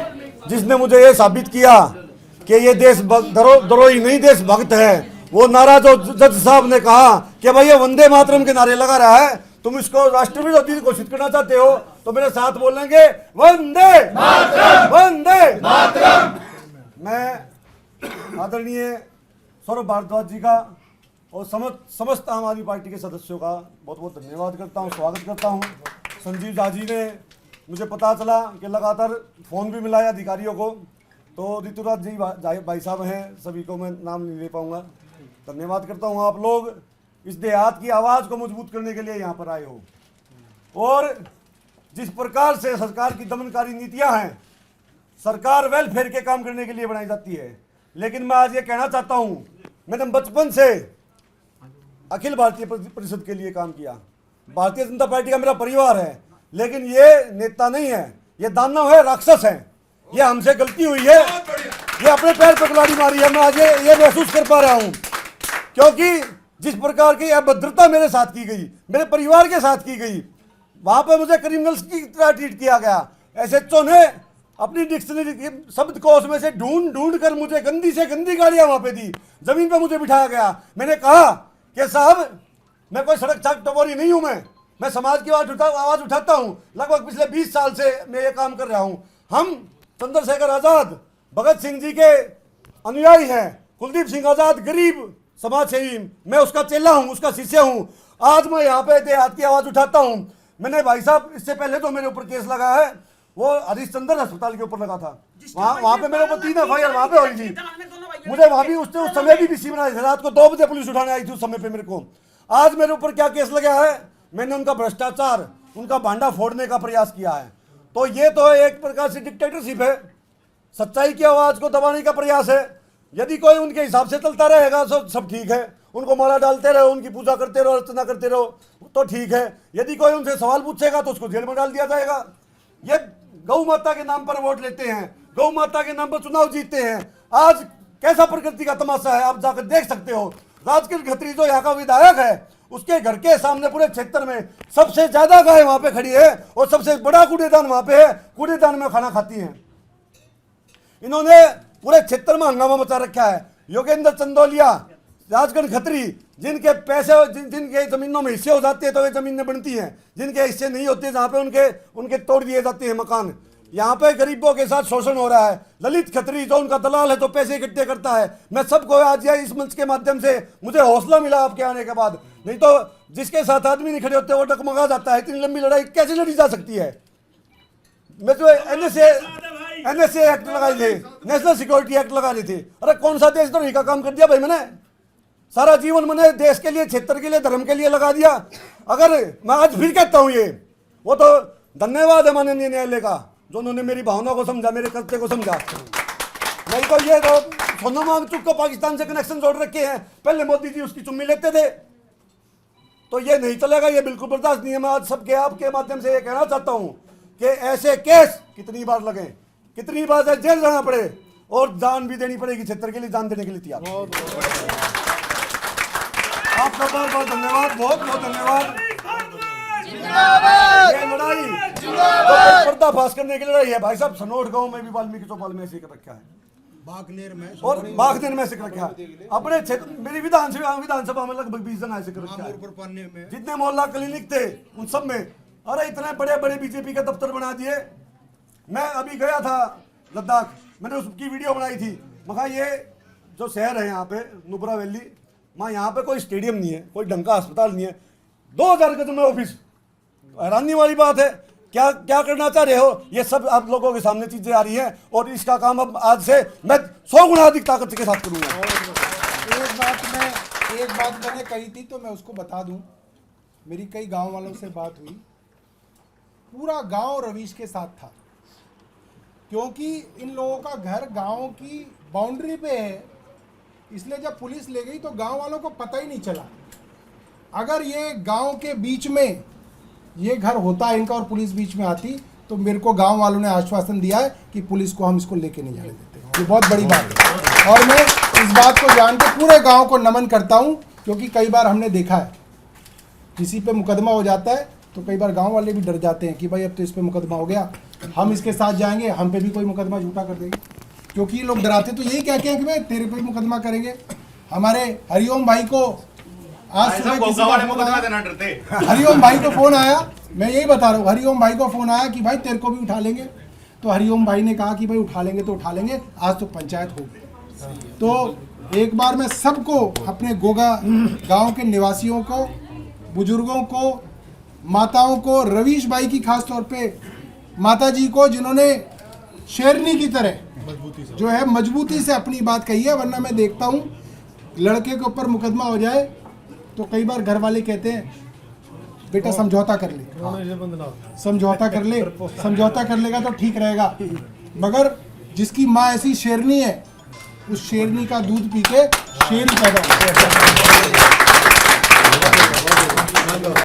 जिसने मुझे ये साबित किया कि ये देश द्रोही नहीं देशभक्त है, वो नारा जो जज साहब ने कहा कि भाई ये वंदे मातरम के नारे लगा रहा है, तुम इसको राष्ट्रविरोधी घोषित करना चाहते हो, तो मेरे साथ बोलेंगे वंदे मातरम, वंदे मातरम। मैं आदरणीय सौरभ भारद्वाज जी का और समस्त आम आदमी पार्टी के सदस्यों का बहुत बहुत धन्यवाद करता हूँ, स्वागत करता हूँ। संजीव झा जी ने, मुझे पता चला कि लगातार फ़ोन भी मिलाया अधिकारियों को, तो ऋतुराज जी भाई साहब हैं, सभी को मैं नाम नहीं ले पाऊँगा, धन्यवाद करता हूँ। आप लोग इस देहात की आवाज़ को मजबूत करने के लिए यहाँ पर आए हो। और जिस प्रकार से सरकार की दमनकारी नीतियाँ हैं, सरकार वेलफेयर के काम करने के लिए बनाई जाती है, लेकिन मैं आज ये कहना चाहता हूँ, मैंने बचपन से अखिल भारतीय परिषद के लिए काम किया। भारतीय जनता पार्टी का मेरा परिवार है, लेकिन ये नेता नहीं है, ये दानव है, राक्षस है। ये हमसे गलती हुई है, ये अपने पैर पर कुल्हाड़ी मारी है। मैं आज ये महसूस कर पा रहा हूँ, क्योंकि जिस प्रकार की अभद्रता मेरे साथ की गई, मेरे परिवार के साथ की गई, वहाँ पर मुझे क्रिमिनल्स की तरह ट्रीट किया गया। एसएचओ ने अपनी डिक्शनरी के शब्दकोश में से ढूंढ कर मुझे गंदी से गंदी गालियाँ वहाँ पे दी, जमीन पर मुझे बिठाया गया। मैंने कहा कि साहब, मैं कोई सड़क चाक टपोरी नहीं हूँ, मैं समाज की आवाज़ उठाता हूँ। लगभग पिछले 20 साल से मैं ये काम कर रहा हूँ। हम चंद्रशेखर आज़ाद, भगत सिंह जी के अनुयायी हैं। कुलदीप सिंह आज़ाद गरीब समाज सेवी, मैं उसका चेला हूँ, उसका शिष्य हूँ। आज मैं यहाँ पे देहात की आवाज़ उठाता हूँ। मैंने भाई साहब, इससे पहले तो मेरे ऊपर केस लगा है, वो हरिश्चंद्र अस्पताल के ऊपर लगा था। वहाँ पे मेरे ऊपर 3 FIR वहाँ पे हुई थी। मुझे वहाँ भी उस समय भी बीसी बनाई थी। रात को 2 बजे पुलिस उठाने आई थी उस समय पे मेरे को। आज मेरे ऊपर क्या केस लगा है? मैंने उनका भ्रष्टाचार, उनका भांडा फोड़ने का प्रयास किया है। तो ये तो एक प्रकार से डिक्टेटरशिप है, सच्चाई की आवाज़ को दबाने का प्रयास है। यदि कोई उनके हिसाब से चलता रहेगा तो सब ठीक है, उनको माला डालते रहो, उनकी पूजा करते रहो, अर्चना करते रहो तो ठीक है। यदि कोई उनसे सवाल पूछेगा तो उसको जेल में डाल दिया जाएगा। ये गौ माता के नाम पर वोट लेते हैं, गौ माता के नाम पर चुनाव जीतते हैं। आज कैसा प्रकृति का तमाशा है, आप जाकर देख सकते हो। राजकिरण खत्री जो यहाँ का विधायक है, उसके घर के सामने पूरे क्षेत्र में सबसे ज्यादा गाय वहां पे खड़ी है और सबसे बड़ा कूड़ेदान वहां पे है, कूड़ेदान में खाना खाती हैं। इन्होंने पूरे क्षेत्र में हंगामा मचा रखा है। योगेंद्र चंदोलिया, राजकिरण खत्री, जिनके पैसे, जिनके जमीनों में हिस्से हो जाते हैं तो वे जमीनें बनती हैं, जिनके हिस्से नहीं होते जहाँ पे उनके तोड़ दिए जाते हैं मकान। यहाँ पे गरीबों के साथ शोषण हो रहा है। ललित खत्री जो उनका दलाल है तो पैसे इकट्ठे करता है। मैं सबको आज इस मंच के माध्यम से मुझे हौसला मिला आपके आने के बाद, नहीं तो जिसके साथ आदमी नहीं खड़े होते वो डगमगा जाता है। इतनी लंबी लड़ाई कैसे लड़ी जा सकती है? मैं तो NSA एक्ट लगाए थे, नेशनल सिक्योरिटी एक्ट लगा रहे थे। अरे कौन सा देशद्रोही का काम कर दिया भाई मैंने? सारा जीवन मैंने देश के लिए, क्षेत्र के लिए, धर्म के लिए लगा दिया। अगर मैं आज फिर कहता हूँ, ये वो तो धन्यवाद है माननीय न्यायालय का, जो उन्होंने मेरी भावना को समझा, मेरे कर्तव्य को समझा। नहीं तो ये तो सोनम वांगचुक को पाकिस्तान से कनेक्शन जोड़ रखे हैं, पहले मोदी जी उसकी चुम्मी लेते थे, तो ये नहीं चलेगा, ये बिल्कुल बर्दाश्त नहीं है। मैं आज सबके आपके माध्यम से ये कहना चाहता हूँ कि ऐसे केस कितनी बार लगे, कितनी बार जेल जाना पड़े और जान भी देनी पड़ेगी, क्षेत्र के लिए जान देने के लिए तैयार। आपका बहुत बहुत धन्यवाद, बहुत बहुत धन्यवाद। ये लड़ाई पर्दाफाश करने की लड़ाई है भाई साहब। सनोट गांव में भी वाल्मीकि चौपाल में ऐसे कर रखा है। बागनेर में और बागनेर में ऐसे रखा है अपने क्षेत्र। मेरी विधानसभा में लगभग 20 जन ऐसे रखा है। जितने मोहल्ला क्लिनिक थे उन सब में, अरे इतने बड़े बड़े बीजेपी के दफ्तर बना दिए। मैं अभी गया था लद्दाख, मैंने उसकी वीडियो बनाई थी। मगर ये जो शहर है यहाँ पे नुब्रा वैली, वहाँ यहाँ पे कोई स्टेडियम नहीं है, कोई ढंग का अस्पताल नहीं है, 2000 गज में ऑफिस। हैरानी वाली बात है, क्या क्या करना चाह रहे हो? ये सब आप लोगों के सामने चीजें आ रही हैं और इसका काम अब आज से मैं 100 गुना अधिक ताकत के साथ करूंगा। एक बात मैंने कही थी तो मैं उसको बता दूं। मेरी कई गांव वालों से बात हुई, पूरा गांव रवीश के साथ था, क्योंकि इन लोगों का घर गांव की बाउंड्री पे है, इसलिए जब पुलिस ले गई तो गांव वालों को पता ही नहीं चला। अगर ये गांव के बीच में ये घर होता इनका और पुलिस बीच में आती तो मेरे को गांव वालों ने आश्वासन दिया है कि पुलिस को हम इसको लेके नहीं जाने देते। ये बहुत बड़ी बात है और मैं इस बात को जान के पूरे गांव को नमन करता हूं, क्योंकि कई बार हमने देखा है किसी पे मुकदमा हो जाता है तो कई बार गांव वाले भी डर जाते हैं कि भाई अब तो इस पे मुकदमा हो गया, हम इसके साथ जाएंगे, हम पे भी कोई मुकदमा झूठा कर देंगे। क्योंकि लोग डराते तो यही कहते हैं कि भाई तेरे पे मुकदमा करेंगे। हमारे हरिओम भाई को आज सुबह हरिओम भाई को फोन आया, मैं यही बता रहा हूँ, हरिओम भाई को फोन आया कि भाई तेरे को भी उठा लेंगे। तो हरिओम भाई ने कहा कि भाई उठा लेंगे तो उठा लेंगे, आज तो पंचायत हो गई। तो एक बार मैं सबको, अपने गोगा गांव के निवासियों को, बुजुर्गों को, माताओं को, रवीश भाई की खास तौर पे माता जी को, जिन्होंने शेरनी की तरह जो है मजबूती से अपनी बात कही है। वरना मैं देखता हूँ लड़के के ऊपर मुकदमा हो जाए तो कई बार घर वाले कहते हैं बेटा समझौता कर ले, समझौता कर ले, समझौता कर लेगा तो ठीक रहेगा। मगर जिसकी माँ ऐसी शेरनी है, उस शेरनी का दूध पी के शेर ही पैदा होता है।